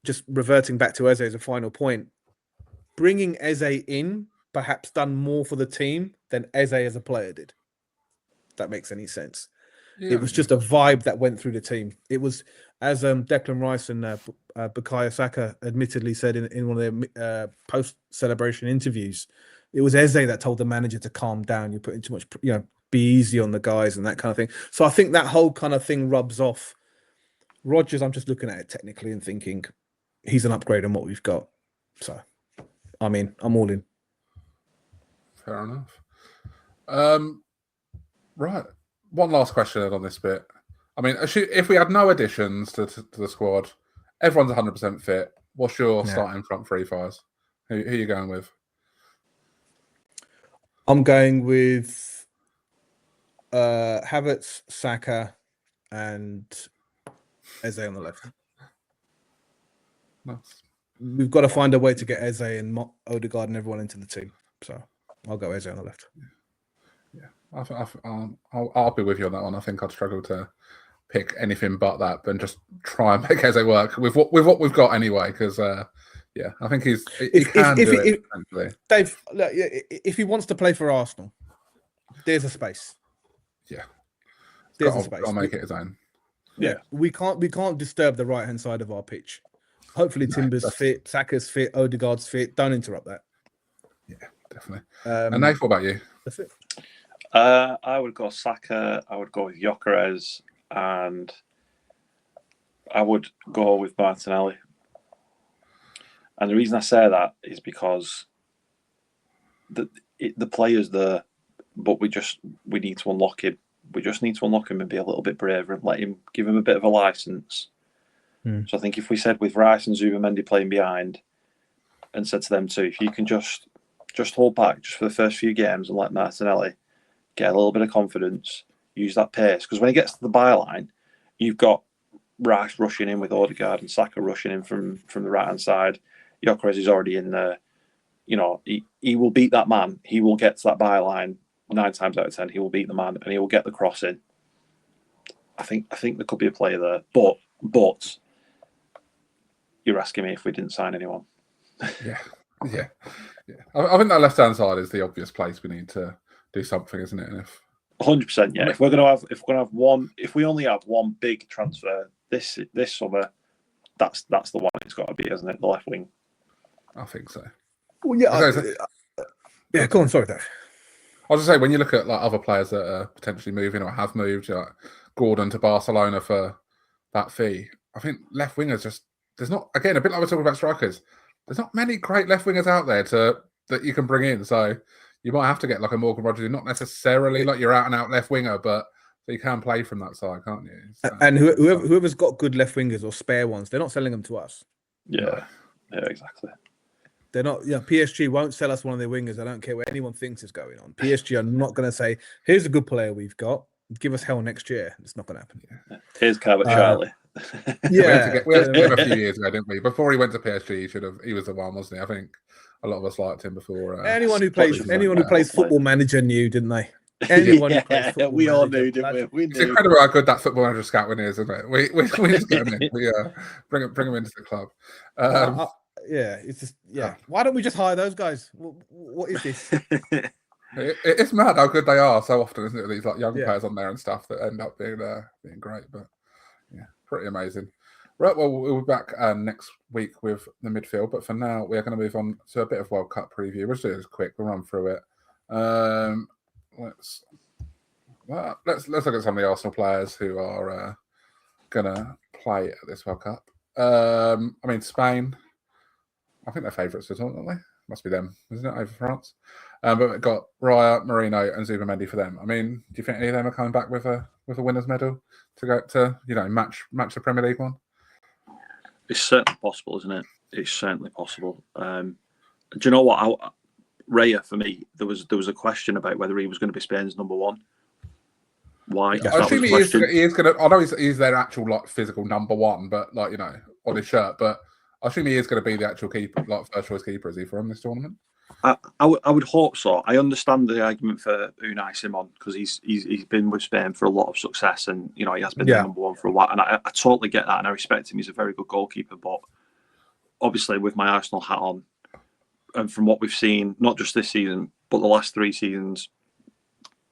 just reverting back to Eze as a final point, bringing Eze in perhaps done more for the team than Eze as a player did. If that makes any sense. Yeah. It was just a vibe that went through the team. It was, as Declan Rice and Bukayo Saka admittedly said in one of their post-celebration interviews, it was Eze that told the manager to calm down. You're putting too much, be easy on the guys and that kind of thing. So I think that whole kind of thing rubs off. Rodgers, I'm just looking at it technically and thinking he's an upgrade on what we've got. So, I'm all in. Fair enough. Right. One last question on this bit. I mean, if we had no additions to the squad, everyone's 100% fit. What's your starting front three, Fize? Who are you going with? I'm going with Havertz, Saka, and Eze on the left. Nice. We've got to find a way to get Eze and Odegaard and everyone into the team. So I'll go Eze on the left. Yeah. I'll be with you on that one. I think I'd struggle to pick anything but that, and just try and make Eze work with what we've got anyway. Because I think he can do it. Dave, look, if he wants to play for Arsenal, there's a space. Yeah, there's a space. I'll make it his own. Yeah, we can't disturb the right hand side of our pitch. Hopefully, Timber's fit, Saka's fit, Odegaard's fit. Don't interrupt that. Yeah, definitely. And Nath, what about you? That's it. I would go Saka. I would go with Gyökeres, and I would go with Martinelli. And the reason I say that is because the player's there, but we need to unlock him. We just need to unlock him and be a little bit braver and give him a bit of a license. So I think if we said with Rice and Zubimendi playing behind, and said to them too, if you can just hold back just for the first few games and let Martinelli get a little bit of confidence, use that pace. Because when he gets to the byline, you've got Rice rushing in with Odegaard and Saka rushing in from the right-hand side. Gyökeres is already in there. He will beat that man. He will get to that byline 9 times out of 10. He will beat the man and he will get the cross in. I think there could be a player there. But you're asking me if we didn't sign anyone. Yeah. I think that left-hand side is the obvious place we need to do something, isn't it? And 100%, yeah. If we only have one big transfer this summer, that's the one it's got to be, isn't it? The left wing. I think so. Well, yeah. Go on. Sorry, Dave. I was just saying, when you look at other players that are potentially moving or have moved, like Gordon to Barcelona for that fee, I think left wingers there's not, again, a bit like we're talking about strikers. There's not many great left wingers out there that you can bring in. So you might have to get like a Morgan Rogers, not necessarily like your out and out left winger, but you can play from that side, can't you? So, and whoever's got good left wingers or spare ones, they're not selling them to us. Yeah, exactly. They're not. PSG won't sell us one of their wingers. I don't care what anyone thinks is going on. PSG are not going to say, "Here's a good player we've got. Give us hell next year." It's not going to happen. Yeah. Here's Calvert Charlie. We had him a few years ago, didn't we? Before he went to PSG, he was the one, wasn't he? I think a lot of us liked him before. Anyone who plays Football Manager knew, didn't they? Anyone who plays Football we all Manager, knew, didn't we? It's incredible how good that Football Manager scouting is, isn't it? We just get him in. We bring him into the club. Yeah, it's just Why don't we just hire those guys? What is this? It's mad how good they are so often, isn't it? These like young players on there and stuff that end up being great. But yeah, pretty amazing. Right, well, we'll be back next week with the midfield. But for now, we're going to move on to a bit of World Cup preview. We'll just do this quick. We'll run through it. Let's look at some of the Arsenal players who are going to play at this World Cup. I mean, Spain. I think they're favourites as well, aren't they? Must be them, isn't it, over France? But we've got Raya, Marino, and Zubamendi for them. I mean, do you think any of them are coming back with a winner's medal to go to match the Premier League one? It's certainly possible, isn't it? It's certainly possible. Do you know what? Raya, for me, there was a question about whether he was going to be Spain's number one. Why? I assume he is going to. I know he's their actual physical number one, but on his shirt. But I assume he is going to be the actual keeper, first choice keeper, is he, for him this tournament? I would hope so. I understand the argument for Unai Simon because he's been with Spain for a lot of success, and he has been the number one for a while. And I totally get that, and I respect him. He's a very good goalkeeper, but obviously with my Arsenal hat on, and from what we've seen, not just this season but the last 3 seasons,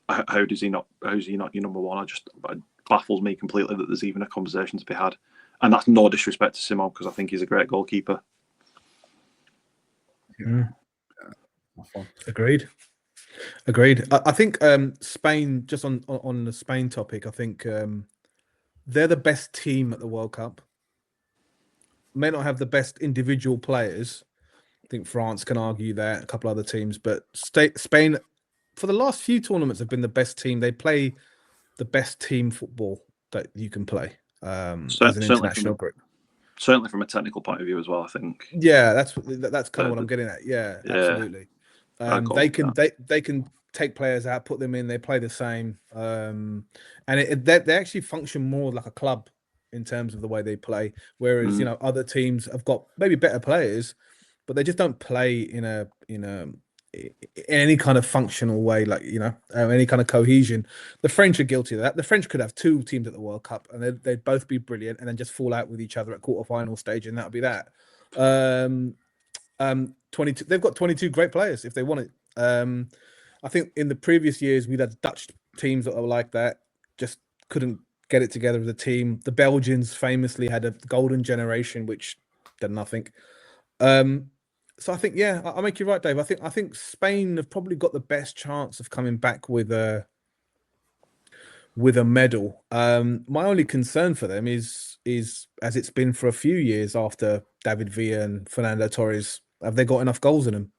how is he not your number one? It baffles me completely that there's even a conversation to be had, and that's no disrespect to Simon because I think he's a great goalkeeper. Yeah. Agreed. I think Spain, just on the Spain topic, I think they're the best team at the World Cup. May not have the best individual players. I think France can argue that, a couple other teams, but Spain, for the last few tournaments, have been the best team. They play the best team football that you can play as an international group. Certainly from a technical point of view as well, I think. Yeah, that's kind of what I'm getting at. Yeah. Absolutely. They can take players out, put them in. They play the same, and they actually function more like a club in terms of the way they play. Whereas other teams have got maybe better players, but they just don't play in any kind of functional way, any kind of cohesion. The French are guilty of that. The French could have 2 teams at the World Cup, and they'd both be brilliant, and then just fall out with each other at quarterfinal stage, and that would be that. 22. They've got 22 great players if they want it. I think in the previous years we'd had Dutch teams that were like that, just couldn't get it together as a team. The Belgians famously had a golden generation which did nothing. So I think I'll make you right, Dave. I think Spain have probably got the best chance of coming back with a medal. My only concern for them is as it's been for a few years after David Villa and Fernando Torres. Have they got enough goals in them?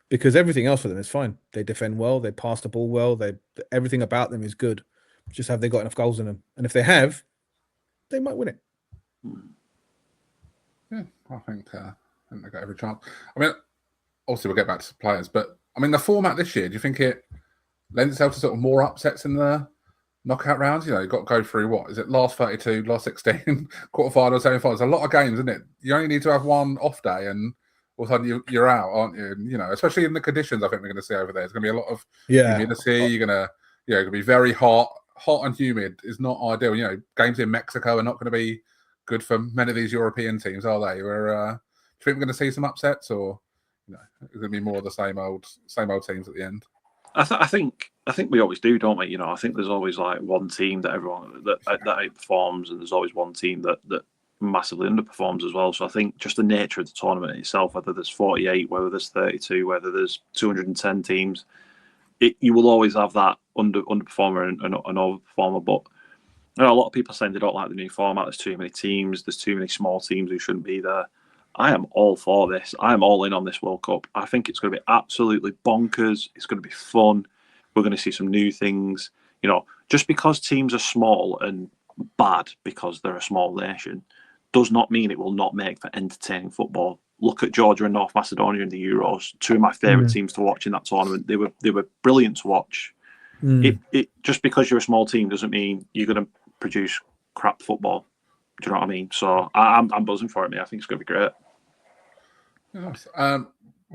Because everything else for them is fine. They defend well. They pass the ball well. Everything about them is good. Just have they got enough goals in them? And if they have, they might win it. Yeah, I think they got every chance. I mean, obviously we'll get back to players, but I mean the format this year. Do you think it lends itself to sort of more upsets in the knockout rounds? You've got to go through what is it? Last 32, last 16, quarterfinals, semi-finals. A lot of games, isn't it? You only need to have one off day, and all of a sudden you're out, aren't you? And, especially in the conditions I think we're going to see over there. There's going to be a lot of humidity. You're going to be very hot. Hot and humid is not ideal. Games in Mexico are not going to be good for many of these European teams, are they? Do you think we're going to see some upsets, or it's going to be more of the same old teams at the end? I think we always do, don't we? I think there's always like one team that everyone that outperforms, and there's always one team that massively underperforms as well. So I think just the nature of the tournament itself, whether there's 48, whether there's 32, whether there's 210 teams, you will always have that underperformer and overperformer. But a lot of people are saying they don't like the new format. There's too many teams. There's too many small teams who shouldn't be there. I am all for this. I am all in on this World Cup. I think it's going to be absolutely bonkers. It's going to be fun. We're going to see some new things. Just because teams are small and bad because they're a small nation does not mean it will not make for entertaining football. Look at Georgia and North Macedonia in the Euros. 2 of my favourite teams to watch in that tournament. They were brilliant to watch. It just because you're a small team doesn't mean you're going to produce crap football. Do you know what I mean? So I'm buzzing for it, mate. I think it's going to be great. Nice.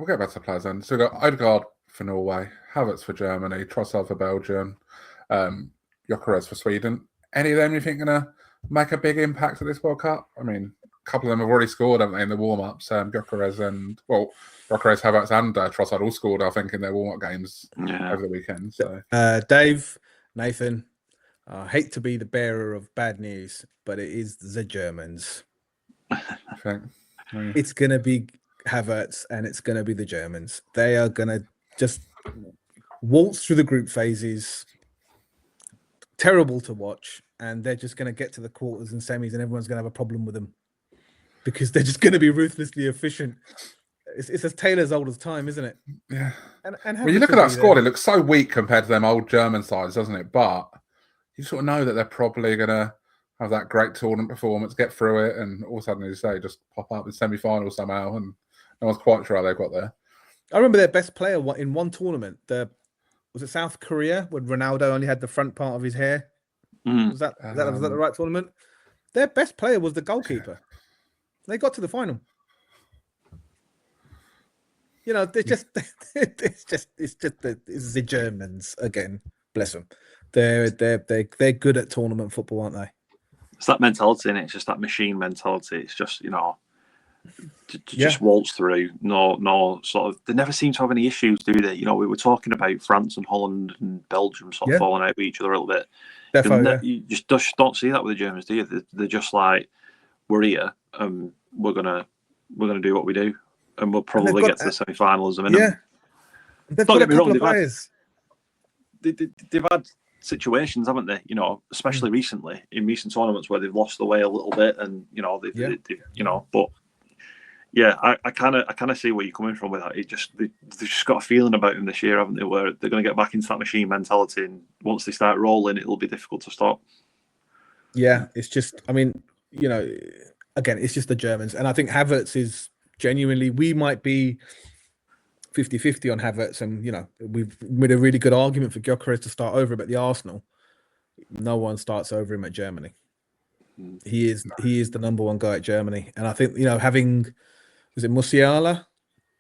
we'll get back to the players then. So we've got Odegaard for Norway, Havertz for Germany, Trossard for Belgium, Gyökeres for Sweden. Any of them you think going to make a big impact at this World Cup? I mean, a couple of them have already scored, haven't they, in the warm-ups? Gyökeres, Havertz and Trossard all scored, I think, in their warm-up games over the weekend. So, Dave, Nathan, I hate to be the bearer of bad news, but it is the Germans. I think. It's going to be Havertz and it's going to be the Germans. They are going to just waltz through the group phases. Terrible to watch. And they're just going to get to the quarters and semis and everyone's going to have a problem with them because they're just going to be ruthlessly efficient. It's as tale as old as time, isn't it? Yeah. And when you look at that squad, it looks so weak compared to them old German sides, doesn't it? But you sort of know that they're probably going to have that great tournament performance, get through it, and all of a sudden, as you say, just pop up in semi-final somehow, and no one's quite sure how they got there. I remember their best player in one tournament. Was it South Korea when Ronaldo only had the front part of his hair? Was that the right tournament? Their best player was the goalkeeper. They got to the final. You know, it's the Germans again. Bless them. They're good at tournament football, aren't they? It's that mentality, and it's just that machine mentality. It's just just waltz through. No sort of. They never seem to have any issues, do they? You know, we were talking about France and Holland and Belgium sort of falling out with each other a little bit. You just don't see that with the Germans, do you? They're just like, we're here, we're gonna do what we do, and we'll probably get to the semi-finals. I mean, they've got a couple of players. They've had situations, haven't they? You know, especially recently in recent tournaments where they've lost the way a little bit, and but yeah, I kind of see where you're coming from with that. They've just got a feeling about them this year, haven't they? Where they're going to get back into that machine mentality, and once they start rolling, it'll be difficult to stop. Yeah, it's just, I mean, you know, again, it's just the Germans, and I think Havertz is genuinely. We might be 50-50 on Havertz, and you know, we've made a really good argument for Gyökeres to start over him at the Arsenal. No one starts over him at Germany. He is the number one guy at Germany, and I think, you know, having, was it Musiala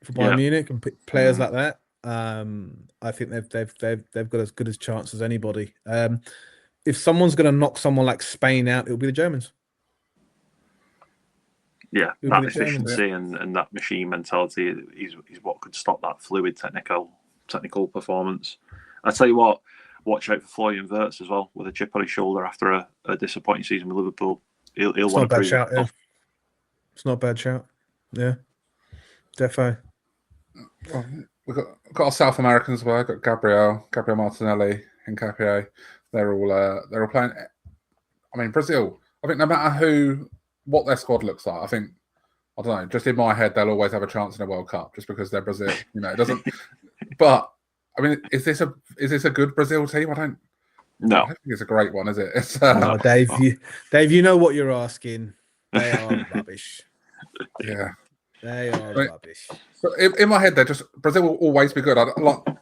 for Bayern Munich and players like that, I think they've got as good a chance as anybody. If someone's going to knock someone like Spain out, it'll be the Germans. Yeah, that efficiency and that machine mentality is what could stop that fluid technical performance. I tell you what, watch out for Florian Wirtz as well, with a chip on his shoulder after a disappointing season with Liverpool. He'll want to prove it. It's not a bad shout. Yeah, defo. Well, we've got our South Americans as well. We've got Gabriel Martinelli, and Hincapié. They're all playing. I mean, Brazil. I think no matter what their squad looks like, I think, I don't know, just in my head, they'll always have a chance in a World Cup just because they're Brazil. You know, it doesn't. But I mean, is this a good Brazil team? I don't think it's a great one, is it? It's, no, Dave, you know what you're asking. They are rubbish. Yeah, they are rubbish. But in my head, Brazil will always be good.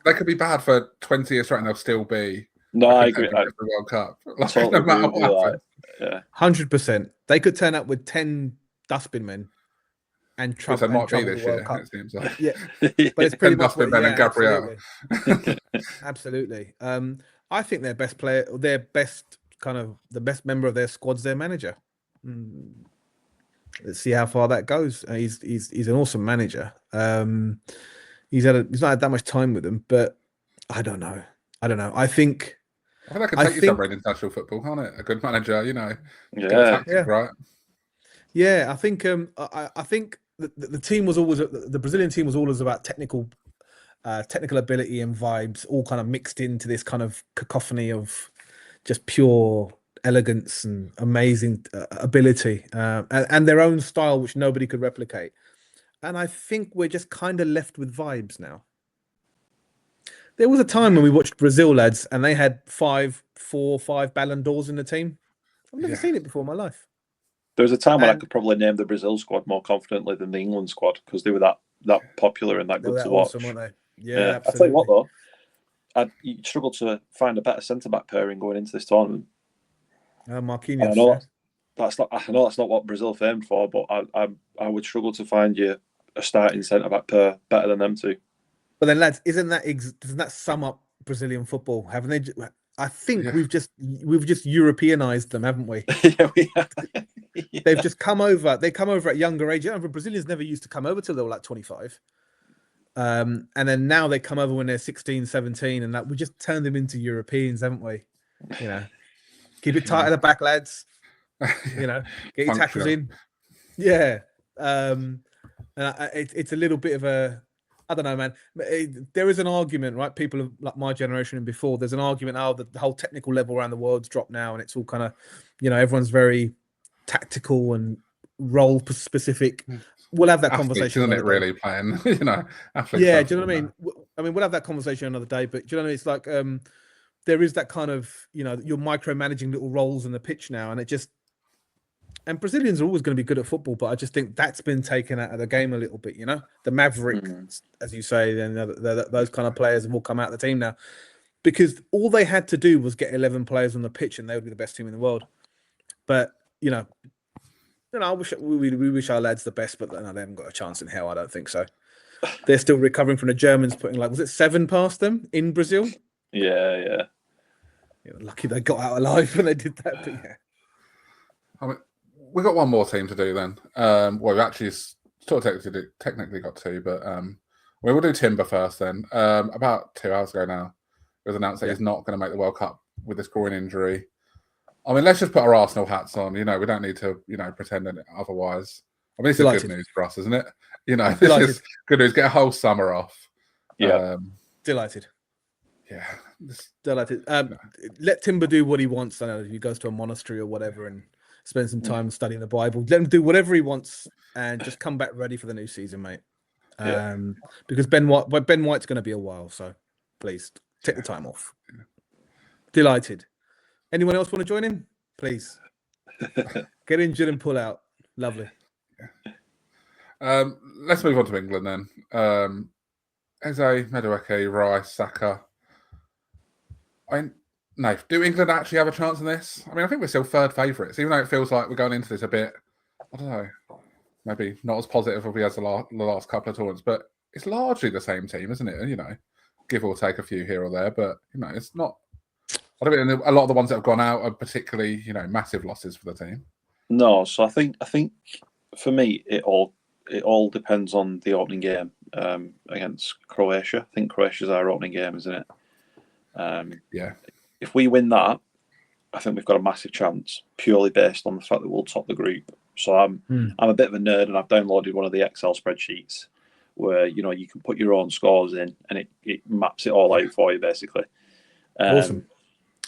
They could be bad for 20 years straight, and they'll still be. No, I agree. The World Cup, totally no matter what happens. Yeah, 100%. They could turn up with 10 dustbin men and trouble. It might be this year. It seems like. Yeah, but it's pretty much dustbin men and Gabriel. Absolutely. I think their best player, the best member of their squad's their manager. Let's see how far that goes. He's an awesome manager. He's not had that much time with them, but I don't know. I think that could take you somewhere in international football, can't it? A good manager, you know. Right. Yeah, I think I think the team was always, the Brazilian team was always about technical ability and vibes, all kind of mixed into this kind of cacophony of just pure elegance and amazing ability, and their own style, which nobody could replicate. And I think we're just kind of left with vibes now. There was a time when we watched Brazil, lads, and they had 5 Ballon d'Ors in the team. I've never seen it before in my life. There was a time when I could probably name the Brazil squad more confidently than the England squad because they were that popular and that good to watch. Awesome, weren't they? Yeah, I tell you what, though, you'd struggle to find a better centre-back pairing going into this tournament. Marquinhos. I know that's not what Brazil famed for, but I would struggle to find you a starting centre back pair better than them two. But then, lads, doesn't that sum up Brazilian football? Haven't they? I think we've just Europeanized them, haven't we? Yeah, we have. Yeah. They've just come over. They come over at younger age. Brazilians never used to come over till they were like 25. And then now they come over when they're 16, 17, and that we just turned them into Europeans, haven't we? You know, keep it tight at the back, lads. You know, get your tackles in. Yeah. And it's a little bit of a, I don't know, man. There is an argument, right? People of like my generation and before, there's an argument, the whole technical level around the world's dropped now, and it's all kind of, you know, everyone's very tactical and role specific. We'll have that conversation. Isn't it really playing? You know, yeah. Do you know what I mean? I mean, we'll have that conversation another day. But do you know what I mean? It's like there is that kind of, you know, you're micromanaging little roles in the pitch now, and it just. And Brazilians are always going to be good at football, but I just think that's been taken out of the game a little bit. You know, the maverick, as you say, then those kind of players have all come out of the team now, because all they had to do was get 11 players on the pitch, and they would be the best team in the world. But you know, I wish we wish our lads the best, but no, they haven't got a chance in hell. I don't think so. They're still recovering from the Germans putting was it 7 past them in Brazil? Yeah. Lucky they got out alive when they did that. But yeah. I mean, we've got one more team to do then. Well, we've actually sort of technically got 2, but we'll do Timber first then. About 2 hours ago now, it was announced that he's not going to make the World Cup with this groin injury. I mean, let's just put our Arsenal hats on. You know, we don't need to, you know, pretend otherwise. I mean, this is good news for us, isn't it? You know, this is good news. Get a whole summer off. Yeah. Delighted. Yeah. Delighted. Let Timber do what he wants. I know he goes to a monastery or whatever and spend some time studying the Bible. Let him do whatever he wants and just come back ready for the new season, mate. Because Ben White's going to be a while, so please take the time off. Delighted. Anyone else want to join in? Please. Get injured and pull out. Lovely. Let's move on to England then. Eze, Madueke, Rice, Saka. Nath, do England actually have a chance in this? I mean, I think we're still third favourites, even though it feels like we're going into this a bit, I don't know, maybe not as positive as we had the last couple of tournaments, but it's largely the same team, isn't it? You know, give or take a few here or there, but, you know, it's not... I don't think a lot of the ones that have gone out are particularly, you know, massive losses for the team. No, so I think for me it all depends on the opening game against Croatia. I think Croatia's our opening game, isn't it? Yeah. If we win that, I think we've got a massive chance purely based on the fact that we'll top the group. So I'm a bit of a nerd, and I've downloaded one of the Excel spreadsheets where, you know, you can put your own scores in and it maps it all out for you basically. Awesome.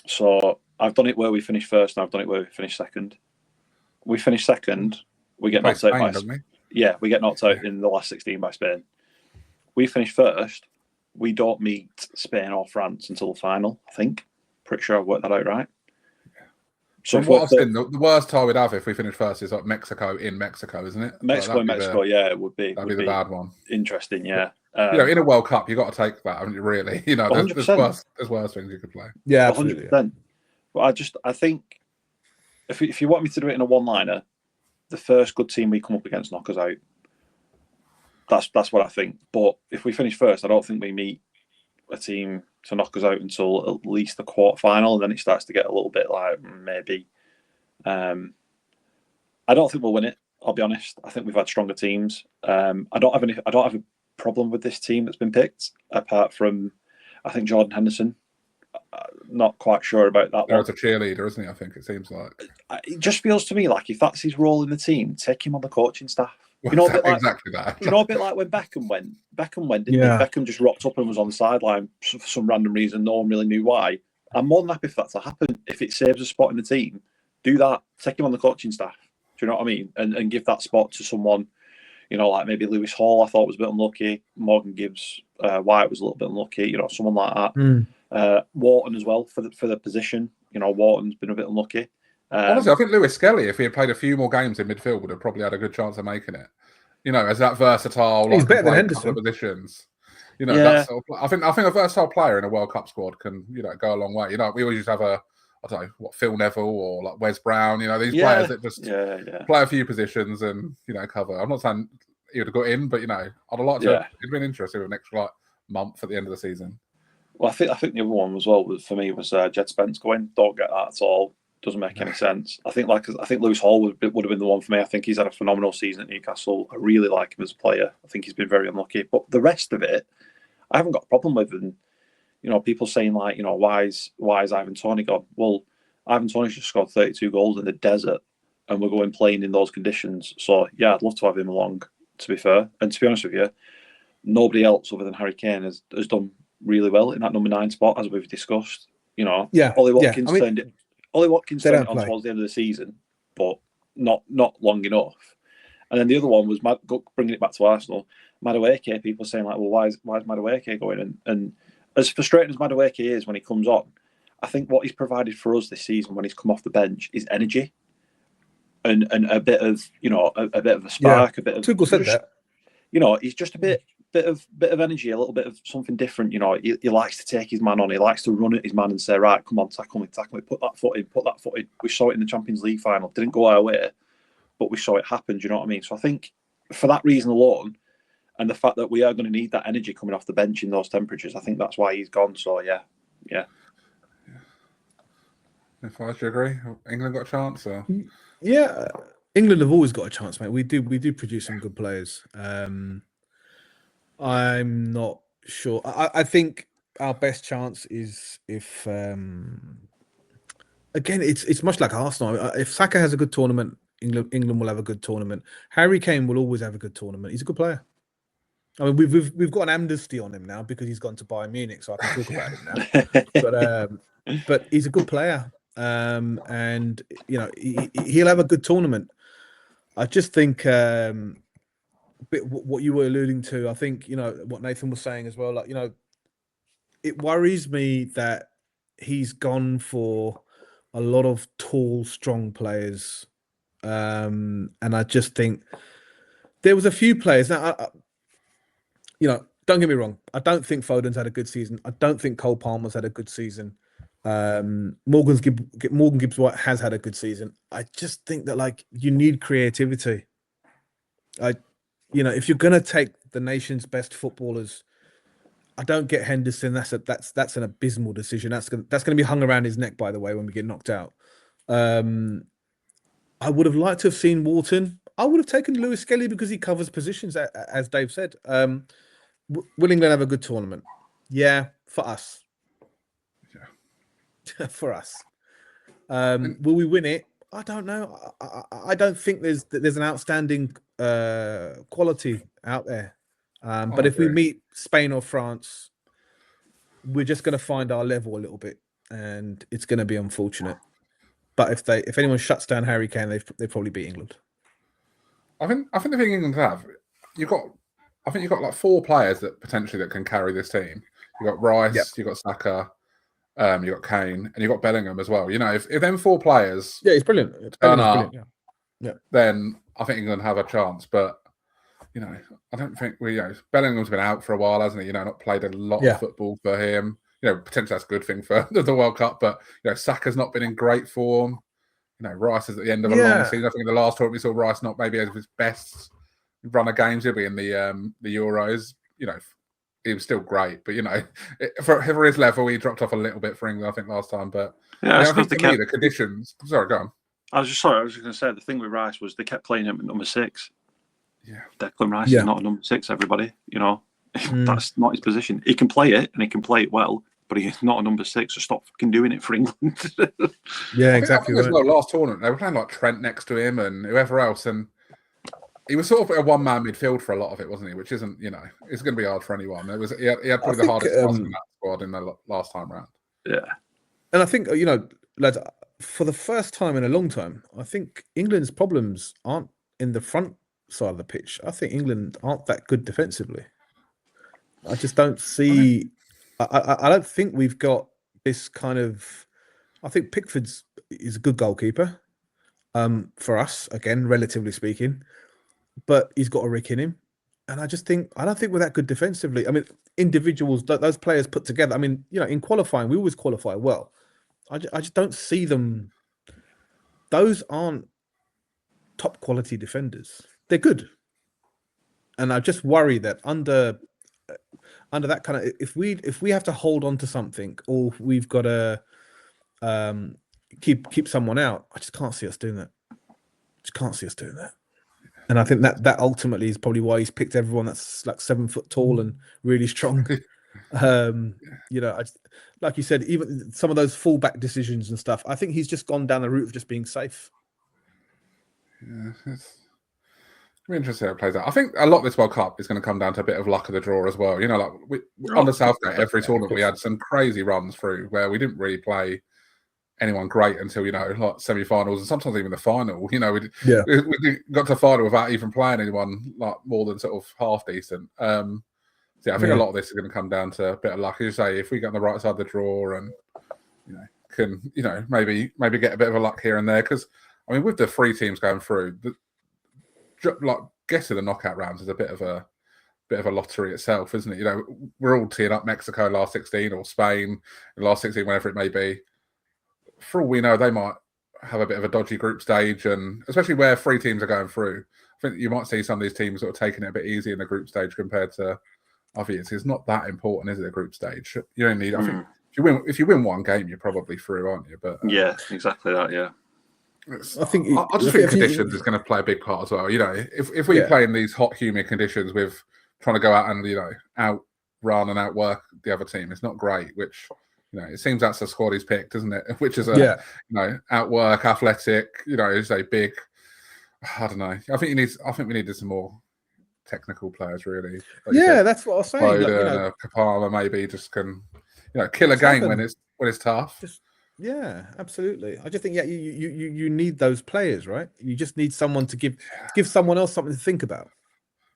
So I've done it where we finish first, and I've done it where we finish second. We finish second, we get knocked out by Spain. Yeah, we get knocked out in the last 16 by Spain. We finish first, we don't meet Spain or France until the final, I think. Pretty sure I've worked that out right. So what I've seen, the worst tie we'd have if we finish first is like Mexico in Mexico, isn't it? Mexico in Mexico, yeah, it would be. That'd be the bad one. Interesting, yeah. You know, in a World Cup, you've got to take that, haven't you, really? You know, there's worse things you could play. Yeah, absolutely. 100%. But I think if you want me to do it in a one-liner, the first good team we come up against knock us out. That's what I think. But if we finish first, I don't think we meet a team to knock us out until at least the quarter-final, and then it starts to get a little bit like maybe. I don't think we'll win it. I'll be honest. I think we've had stronger teams. I don't have a problem with this team that's been picked, apart from I think Jordan Henderson. Not quite sure about that one. He's a cheerleader, isn't he? I think it seems like. It just feels to me like if that's his role in the team, take him on the coaching staff. You know, exactly that. You know, a bit like when Beckham went. Beckham went, didn't he? Beckham just rocked up and was on the sideline for some random reason. No one really knew why. I'm more than happy for that to happen. If it saves a spot in the team, do that. Take him on the coaching staff. Do you know what I mean? And give that spot to someone, you know, like maybe Lewis Hall, I thought was a bit unlucky. Morgan Gibbs White was a little bit unlucky. You know, someone like that. Wharton as well for the position. You know, Wharton's been a bit unlucky. Honestly, I think Lewis Skelly, if he had played a few more games in midfield, would have probably had a good chance of making it. You know, as that versatile, he's better than Henderson positions. You know, that sort of, I think a versatile player in a World Cup squad can, you know, go a long way. You know, we always used to have Phil Neville or like Wes Brown. You know, these players that just play a few positions and, you know, cover. I'm not saying he would have got in. But I'd have liked to. Yeah. It'd been interesting with an extra month at the end of the season. Well, I think the other one as well for me was Jed Spence going. Don't get that at all. Doesn't make any sense. I think Lewis Hall would have been the one for me. I think he's had a phenomenal season at Newcastle. I really like him as a player. I think he's been very unlucky. But the rest of it, I haven't got a problem with. And people saying like, why is Ivan Toney gone? Well, Ivan Toney's just scored 32 goals in the desert, and we're going playing in those conditions. So yeah, I'd love to have him along. To be fair, and to be honest with you, nobody else other than Harry Kane has done really well in that number 9 spot, as we've discussed. Ollie Watkins turned it on towards the end of the season, but not long enough. And then the other one was bringing it back to Arsenal. Madueke, people saying like, well, why is Madueke going? And as frustrating as Madueke is when he comes on, I think what he's provided for us this season when he's come off the bench is energy and a bit of a bit of a spark, a bit of. Tuchel said that. He's just a bit of energy, a little bit of something different. He likes to take his man on. He likes to run at his man and say, right, come on, tackle me, put that foot in. We saw it in the Champions League final. Didn't go our way, but we saw it happen. Do you know what I mean? So I think for that reason alone, and the fact that we are going to need that energy coming off the bench in those temperatures, I think that's why he's gone. So yeah. If I agree, England got a chance. Or? Yeah, England have always got a chance, mate. We do produce some good players. I'm not sure. I think our best chance is if again, it's much like Arsenal. If Saka has a good tournament, England will have a good tournament. Harry Kane will always have a good tournament. He's a good player. I mean, we've got an amnesty on him now because he's gone to Bayern Munich, so I can talk about him now. But he's a good player, and he'll have a good tournament. I just think what you were alluding to. I think what Nathan was saying as well. Like it worries me that he's gone for a lot of tall, strong players, and I just think there was a few players now. Don't get me wrong. I don't think Foden's had a good season. I don't think Cole Palmer's had a good season. Morgan Gibbs White has had a good season. I just think that you need creativity. If you're gonna take the nation's best footballers, I don't get Henderson. That's an abysmal decision. That's gonna be hung around his neck, by the way, when we get knocked out. I would have liked to have seen Wharton. I would have taken Lewis Skelly because he covers positions, as Dave said. Will England have a good tournament? Yeah, for us. Yeah, for us. Will we win it? I don't know. I don't think there's an outstanding quality out there. But if we meet Spain or France, we're just going to find our level a little bit, and it's going to be unfortunate. But if anyone shuts down Harry Kane, they probably beat England. I think the thing England have, you've got 4 players that potentially that can carry this team. You've got Rice, you've got Saka, you've got Kane, and you've got Bellingham as well. If them 4 players, he's brilliant. Brilliant. Yeah. Then I think England have a chance. But I don't think Bellingham's been out for a while, hasn't he? Not played a lot of football for him. Potentially that's a good thing for the World Cup. But Saka's not been in great form. Rice is at the end of a long season. I think the last time we saw Rice not maybe as his best run of games. He'll be in the Euros. He was still great, but for his level, he dropped off a little bit for England, I think, last time. But I think the conditions. Sorry, go on. I was just going to say the thing with Rice was they kept playing him at number 6. Yeah, Declan Rice is not a number 6. Everybody, that's not his position. He can play it and he can play it well, but he's not a number 6. So stop fucking doing it for England. Exactly. I think as well, last tournament they were playing like Trent next to him and whoever else, and he was sort of a one-man midfield for a lot of it, wasn't he? Which isn't, it's going to be hard for anyone. He had probably the hardest task in that squad in the last time round. Yeah, and I think lads, for the first time in a long time, I think England's problems aren't in the front side of the pitch. I think England aren't that good defensively. I just don't see. I don't think we've got this kind of. I think Pickford is a good goalkeeper, for us again, relatively speaking, but he's got a rick in him, and I don't think we're that good defensively. I mean, individuals, those players put together. I mean, in qualifying, we always qualify well. I just don't see them. Those aren't top quality defenders. They're good, and I just worry that under that kind of, if we have to hold on to something, or we've got to keep someone out, I just can't see us doing that. And I think that ultimately is probably why he's picked everyone that's like 7 foot tall and really strong. Like you said, even some of those fullback decisions and stuff, I think he's just gone down the route of just being safe. Yeah, it's interesting how it plays out. I think a lot of this World Cup is going to come down to a bit of luck of the draw as well. Like under Southgate, every tournament we had some crazy runs through where we didn't really play anyone great until like semi-finals and sometimes even the final. We got to the final without even playing anyone like more than sort of half decent. I think a lot of this is going to come down to a bit of luck. As you say, if we get on the right side of the draw and can maybe get a bit of a luck here and there, because I mean with the 3 teams going through, like guessing the knockout rounds is a bit of a lottery itself, isn't it? We're all teeing up Mexico last 16 or Spain last 16, whatever it may be. For all we know, they might have a bit of a dodgy group stage, and especially where 3 teams are going through, I think you might see some of these teams sort of taking it a bit easy in the group stage compared to other years. It's not that important, is it? The group stage, you only need. I think if you win one game, you're probably through, aren't you? But yeah, exactly that. Yeah, I just think conditions is going to play a big part as well. If we play in these hot, humid conditions with trying to go out and outrun and outwork the other team, it's not great. Which it seems that's the squad he's picked, isn't it? Which is outwork, athletic. Is a big. I don't know. I think we needed some more technical players, really. Like that's what I was saying. Foden, Kapama maybe just can, kill a game when it's tough. Yeah, absolutely. I just think you need those players, right? You just need someone to give someone else something to think about.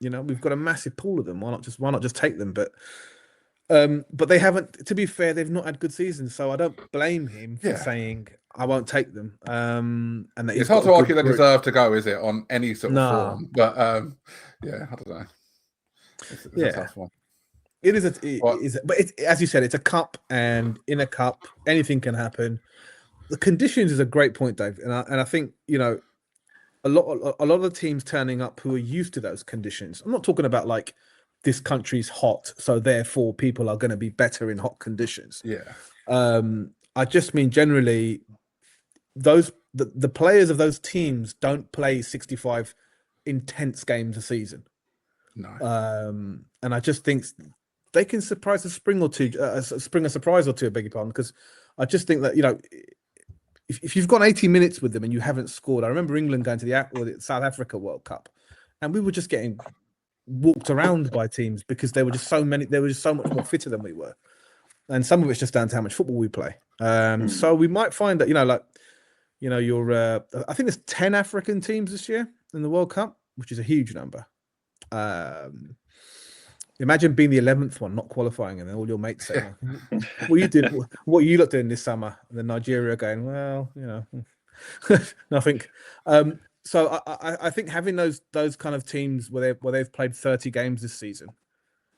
We've got a massive pool of them. Why not just take them? But they haven't. To be fair, they've not had good seasons, so I don't blame him for saying I won't take them. And it's hard to argue they deserve to go, is it, on any sort of form? But I don't know. It's a tough one. It is. But as you said, it's a cup, and in a cup, anything can happen. The conditions is a great point, Dave, and I think a lot of the teams turning up who are used to those conditions. I'm not talking about like this country's hot, so therefore people are going to be better in hot conditions. Yeah. I just mean generally, the players of those teams don't play 65 intense games a season. No. And I just think they can surprise a spring a surprise or two, I beg your pardon, because I just think that, if you've got 80 minutes with them and you haven't scored, I remember England going to the South Africa World Cup, and we were just getting walked around by teams because they were just so much more fitter than we were. And some of it's just down to how much football we play. So we might find that, I think there's 10 African teams this year in the World Cup, which is a huge number. Imagine being the 11th one, not qualifying, and then all your mates say, what you lot doing this summer? And then Nigeria going, well, nothing. So I think having those kind of teams where they've played 30 games this season,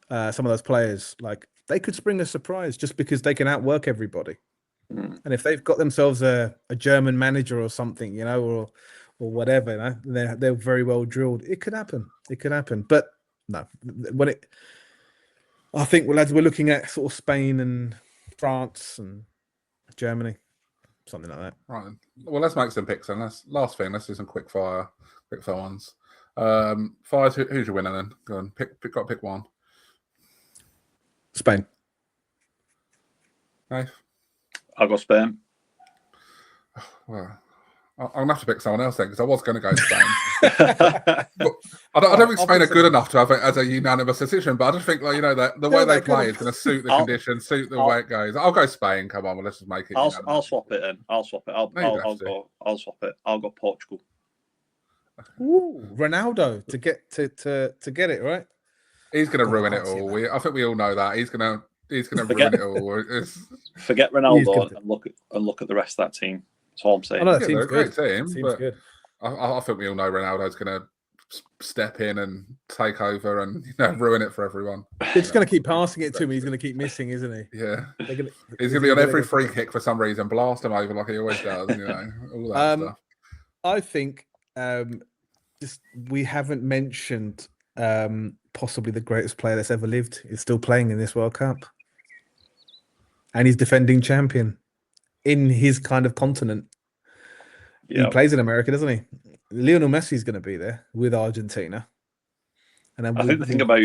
some of those players, like, they could spring a surprise just because they can outwork everybody. And if they've got themselves a German manager or something, or whatever, they're very well drilled. It could happen. But no, I think lads, we're looking at sort of Spain and France and Germany, something like that. Right. Well, let's make some picks then. Let's do some quick fire ones. Fires, who's your winner then? Go on, pick one. Spain. Nice. I'll go Spain. Well, I'm going to have to pick someone else then, because I was going to go Spain. But I don't think Spain are good enough to have it as a unanimous decision, but I just think, the way they play is going to suit the conditions, suit the way it goes. I'll go Spain. Come on, let's just make it. I'll swap it in. I'll swap it. I'll swap it. I'll go Portugal. Ooh, Ronaldo to get it right. He's going to ruin it all. I think we all know that he's going to ruin it all. Forget Ronaldo and look at the rest of that team. That's all I'm saying. They're a great team, but good. I think we all know Ronaldo's going to step in and take over and ruin it for everyone. They're just going to keep passing it to him. He's going to keep missing, isn't he? Yeah. He's going to be on every free kick for some reason, blast him over like he always does. All that stuff. I think we haven't mentioned possibly the greatest player that's ever lived, is still playing in this World Cup. And he's defending champion in his kind of continent. Yeah. He plays in America, doesn't he? Lionel Messi's going to be there with Argentina. And then I think the thing about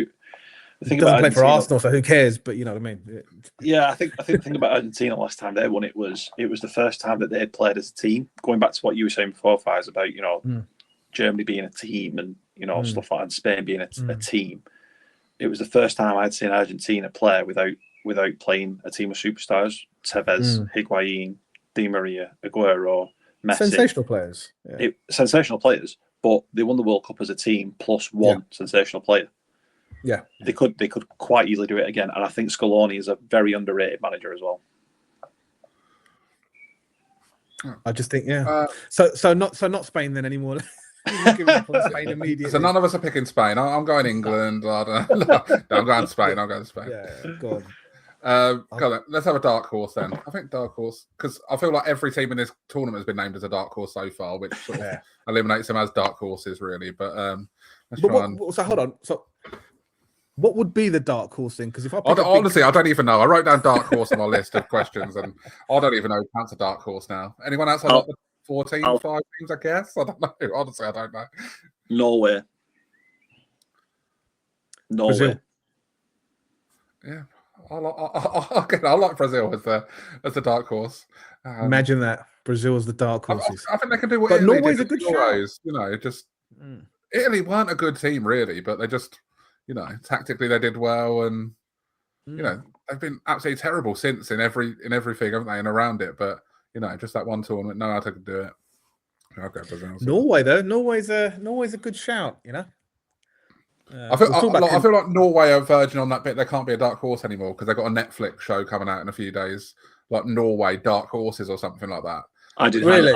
doesn't play Argentina, for Arsenal, so who cares? But you know what I mean. Yeah, I think the thing about Argentina last time they won it was the first time that they had played as a team. Going back to what you were saying before, Fize, about Germany being a team and stuff like that, and Spain being a team. It was the first time I'd seen Argentina play without playing a team of superstars. Tevez, Higuain, Di Maria, Aguero, Messi. Sensational players. Yeah. Sensational players, but they won the World Cup as a team plus one sensational player. Yeah. They could quite easily do it again. And I think Scaloni is a very underrated manager as well. I just think, So not Spain then anymore. Spain immediately. So none of us are picking Spain. I'm going England. I don't know. No, I'm going Spain. I'm going Spain. Yeah, go on. Let's have a dark horse then. I think dark horse, because I feel like every team in this tournament has been named as a dark horse so far, which sort of eliminates them as dark horses, really. But so hold on. So what would be the dark horse thing? Because if honestly, I don't even know. I wrote down dark horse on my list of questions, and I don't even know who counts a dark horse now. Anyone else? Like the 14, 5 teams, I guess. I don't know. Honestly, I don't know. Norway. Brazil. Yeah. I like Brazil as the dark horse. Imagine that Brazil is the dark horses. I think they can do what. But Italy Norway's did a good Gyokores, just Italy weren't a good team really, but they just tactically they did well, and they've been absolutely terrible since in everything, haven't they, and around it. But just that one tournament, know how to do it. I'll go Brazil. Norway though, Norway's a good shout. I feel like Norway are verging on that bit. They can't be a dark horse anymore because they've got a Netflix show coming out in a few days, like Norway Dark Horses or something like that. I did really.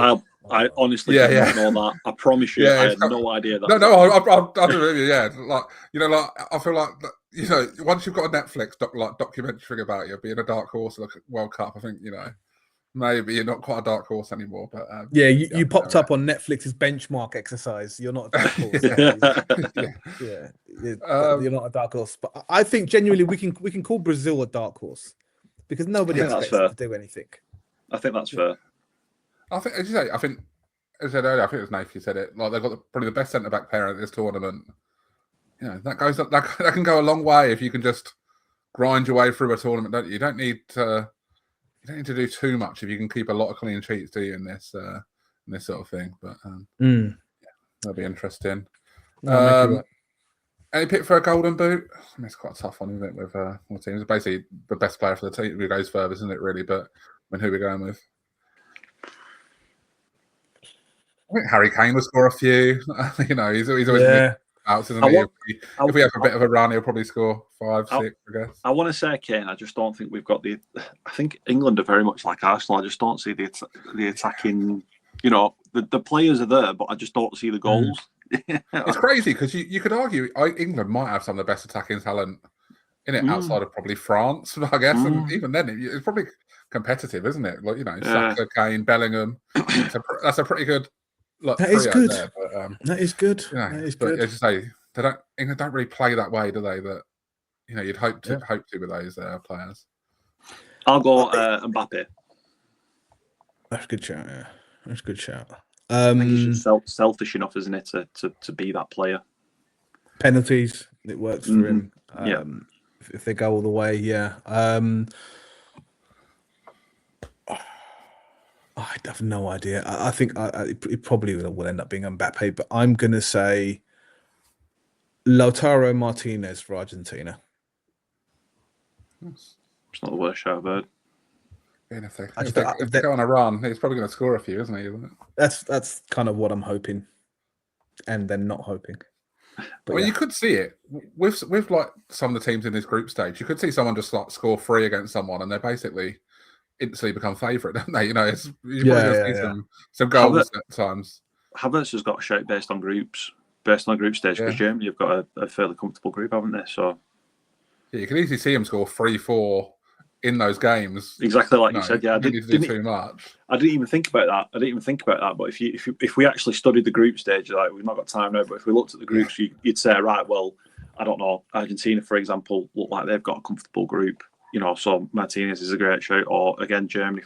I honestly did not know that. I promise you, I had no idea that. No, I do really. Yeah, I feel like once you've got a Netflix documentary about you being a dark horse at the World Cup, I think maybe you're not quite a dark horse anymore. But you popped up on Netflix's benchmark exercise. You're not a dark horse. You're not a dark horse. But I think genuinely we can call Brazil a dark horse because nobody expects them to do anything. I think that's fair. I think, as you say, I said earlier, I think it was Nath who said it. Like they've got probably the best centre back pair at this tournament. That can go a long way if you can just grind your way through a tournament. Don't you? You don't need to do too much if you can keep a lot of clean sheets, do you, in this sort of thing? But that'll be interesting. Any pick for a golden boot? I mean, it's quite a tough one, isn't it? With more teams, basically the best player for the team who goes furthest, isn't it? Really, but who are we going with? I think Harry Kane will score a few. He's always out, isn't he? If we have a bit of a run, he'll probably score 5, 6, I guess. I want to say Kane. I just don't think we've got the. I think England are very much like Arsenal. I just don't see the attacking. The players are there, but I just don't see the goals. It's crazy because you could argue England might have some of the best attacking talent in it outside of probably France, I guess, and even then it's probably competitive, isn't it? Like Saka, Kane, Bellingham. That's a pretty good. That is good. There, but, that is good. That is good. As you say, England don't really play that way, do they? That you'd hope to with those players. I'll go Mbappe. That's a good shout. Yeah, that's a good shout. I think he's just selfish enough, isn't it, to be that player? Penalties, it works for him. If they go all the way, I have no idea. I think it probably will end up being Mbappe, but I'm going to say Lautaro Martinez for Argentina. It's not the worst shout I've heard. If they go on a run, he's probably going to score a few, isn't he? That's kind of what I'm hoping, and then not hoping. But you could see it with like some of the teams in this group stage. You could see someone just like score 3 against someone, and they basically instantly become favourite, don't they? Some goals at times. Havertz has got a shout based on group stage because Germany have got a fairly comfortable group, haven't they? So you can easily see him score 3-4 in those games. Exactly like you said. Yeah, I didn't need to do too much. I didn't even think about that. But if we actually studied the group stage, like we've not got time now, but if we looked at the groups, you'd say, right, well, I don't know, Argentina, for example, look like they've got a comfortable group. So Martinez is a great shout. Or again, Germany.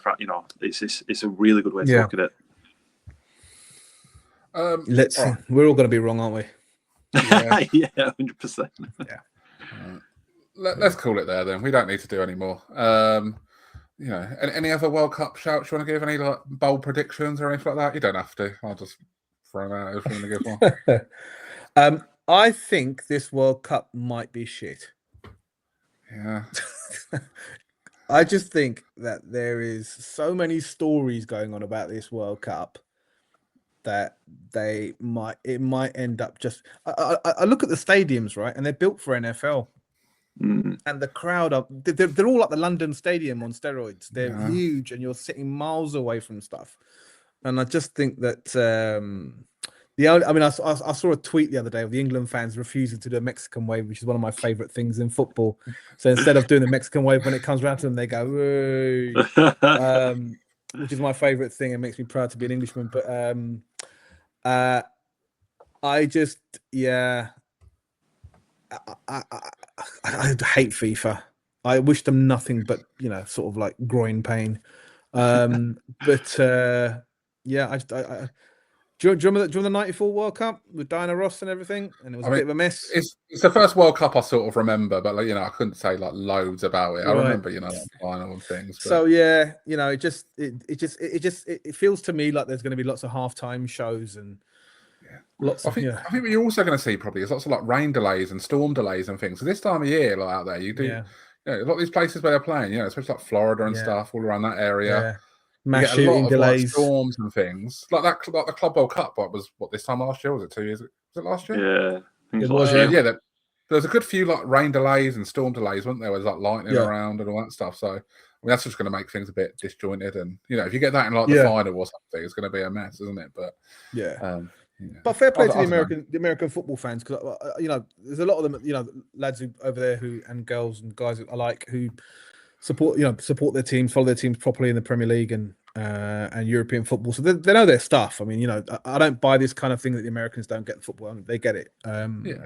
It's a really good way to look at it. We're all going to be wrong, aren't we? Yeah, 100%. Yeah. Let's call it there then. We don't need to do any more. Any other World Cup shouts you want to give? Any like bold predictions or anything like that? You don't have to. I'll just throw them out if you want to give one. I think this World Cup might be shit. Yeah. I just think that there is so many stories going on about this World Cup that it might end up just. I look at the stadiums, right, and they're built for NFL, and the crowd they're all like the London Stadium on steroids. They're huge, and you're sitting miles away from stuff. And I just think that I saw a tweet the other day of the England fans refusing to do a Mexican wave, which is one of my favorite things in football. So instead of doing the Mexican wave when it comes around to them, they go, which is my favorite thing. It makes me proud to be an Englishman. But I just, I hate FIFA. I wish them nothing but, sort of like groin pain. Do you remember the '94 World Cup with Diana Ross and everything? And it was a bit of a mess. It's the first World Cup I sort of remember, but I couldn't say like loads about it. I remember, like final and things. But... So it feels to me like there's going to be lots of halftime shows and lots. I think what you're also going to see probably is lots of like rain delays and storm delays and things. So this time of year, like out there, you do a lot of these places where they're playing, especially like Florida and stuff, all around that area. Yeah. Mass shooting delays, like, storms and things like that. Like the Club World Cup, was this time last year? Was it 2 years? Was it last year? Yeah, it was. Yeah, there was a good few like rain delays and storm delays, weren't there? Was like lightning around and all that stuff. So that's just going to make things a bit disjointed. And if you get that in like the final or something, it's going to be a mess, isn't it? But but fair play to the American football fans, because there's a lot of them, lads over there and girls and guys I like who support their teams, follow their teams properly in the Premier League and European football, so they know their stuff. I mean, I don't buy this kind of thing that the Americans don't get the football. I mean, they get it. I think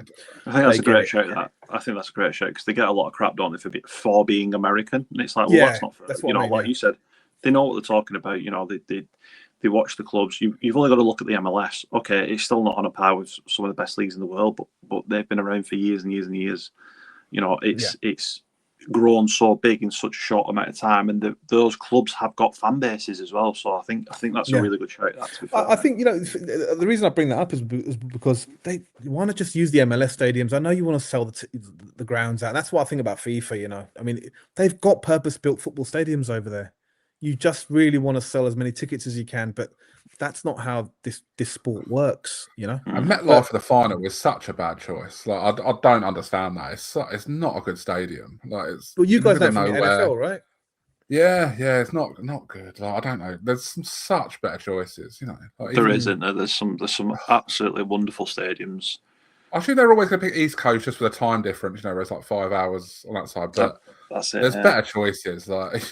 that's a great shout. I think that's a great shout because they get a lot of crap, don't they, for being American, and it's like, well, that's not fair. That's what I mean, like you said, they know what they're talking about. They watch the clubs. You've only got to look at the MLS. Okay, it's still not on a par with some of the best leagues in the world, but they've been around for years and years and years. It's grown so big in such a short amount of time, and those clubs have got fan bases as well. So I think that's a really good shout. I think the reason I bring that up is because they want to just use the MLS stadiums. I know you want to sell the grounds out. That's what I think about FIFA. I mean, they've got purpose-built football stadiums over there. You just really want to sell as many tickets as you can, but that's not how this sport works, And MetLife for the final was such a bad choice. Like I don't understand that. It's not a good stadium. Like well, you guys know from the NFL, right? Yeah, it's not good. Like, I don't know. There's some such better choices, Like, isn't there? There's some absolutely wonderful stadiums. Actually, they're always going to pick East Coast just for the time difference. Where it's like 5 hours on that side, but that's it. There's better choices. Like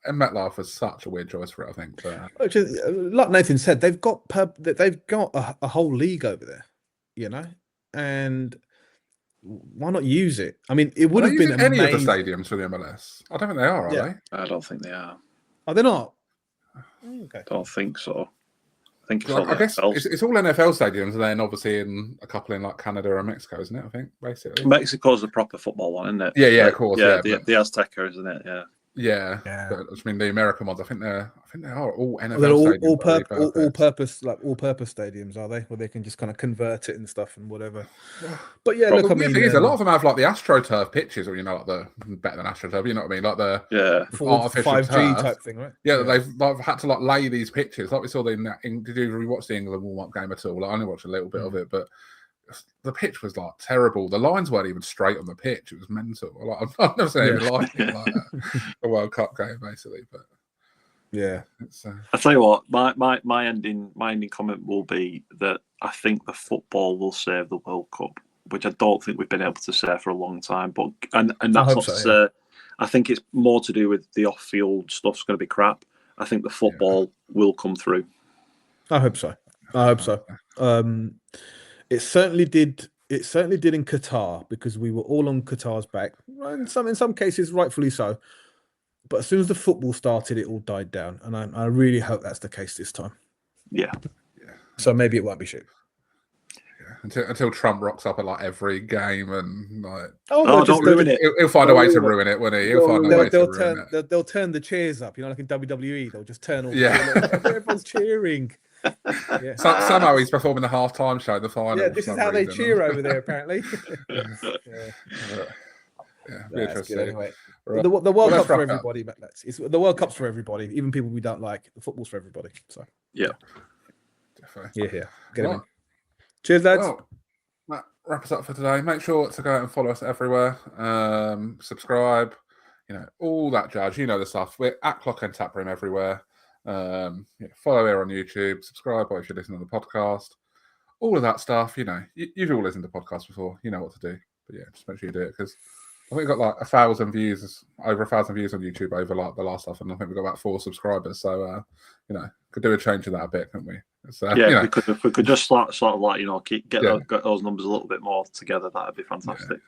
and MetLife was such a weird choice for it, I think. But... like Nathan said, they've got a whole league over there, and why not use it? I mean, it would have been any of the stadiums for the MLS. I don't think they are they? I don't think they are. Are they not? Okay. I don't think so. I think it's I guess it's all NFL stadiums, and then obviously in a couple in like Canada or Mexico, isn't it? I think basically Mexico's the proper football one, isn't it? Yeah, of course. Yeah, the Azteca, isn't it? Yeah. Yeah. But I mean, the American ones, I think they are all NFL they're stadiums. all purpose stadiums, are they? Where they can just kind of convert it and stuff and whatever. But a lot of them have like the AstroTurf pitches, or like the better than AstroTurf. You know what I mean? Like the artificial 5G turf type thing, right? Yeah, they've had to like lay these pitches. Like we saw did you rewatch the England warm-up game at all? Like, I only watched a little bit of it, but the pitch was like terrible. The lines weren't even straight on the pitch. It was mental. Like, I've never seen anything like it, like that. A World Cup game, basically. But I'll tell you what. My ending comment will be that I think the football will save the World Cup, which I don't think we've been able to say for a long time. But and that's not to say. I think it's more to do with the off-field stuff's going to be crap. I think the football will come through. I hope so. It certainly did. It certainly did in Qatar, because we were all on Qatar's back. In some cases, rightfully so. But as soon as the football started, it all died down, and I really hope that's the case this time. Yeah. So maybe it won't be shit. Until Trump rocks up at like every game and like, don't ruin it. He'll find a way to ruin it, won't he? He'll find a way to ruin it. They'll turn the cheers up, like in WWE. They'll just turn all. Everyone's cheering. Yeah. Somehow he's performing the halftime show, the final. Yeah, this is how they cheer over there, apparently. Be interesting. Anyway, right. The World Cup's for everybody, Matt. The World Cup's for everybody, even people we don't like. The football's for everybody. So definitely. Yeah. Get him in. Cheers, lads. Well, that wraps us up for today. Make sure to go out and follow us everywhere. Subscribe, all that jazz. The stuff. We're at Clock and Taproom everywhere. Follow here on YouTube. Subscribe if you're listening to the podcast. All of that stuff. You've all listened to podcasts before. You know what to do. But yeah, just make sure you do it, because I think we've got like 1,000 views, over 1,000 views on YouTube over like the last stuff, and I think we've got about 4 subscribers. So could do a change of that a bit, couldn't we? So, if we could just sort of like get those numbers a little bit more together, that'd be fantastic.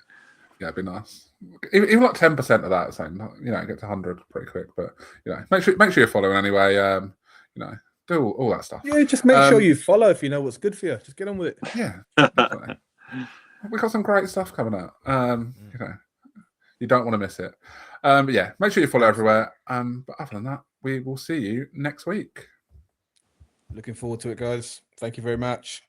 Yeah, it'd be nice. Even like 10% of that, saying get to 100 pretty quick. But make sure you're following anyway. Do all that stuff. Yeah, just make sure you follow if you know what's good for you. Just get on with it. Yeah, definitely. We've got some great stuff coming out. You don't want to miss it. But yeah, make sure you follow everywhere. But other than that, we will see you next week. Looking forward to it, guys. Thank you very much.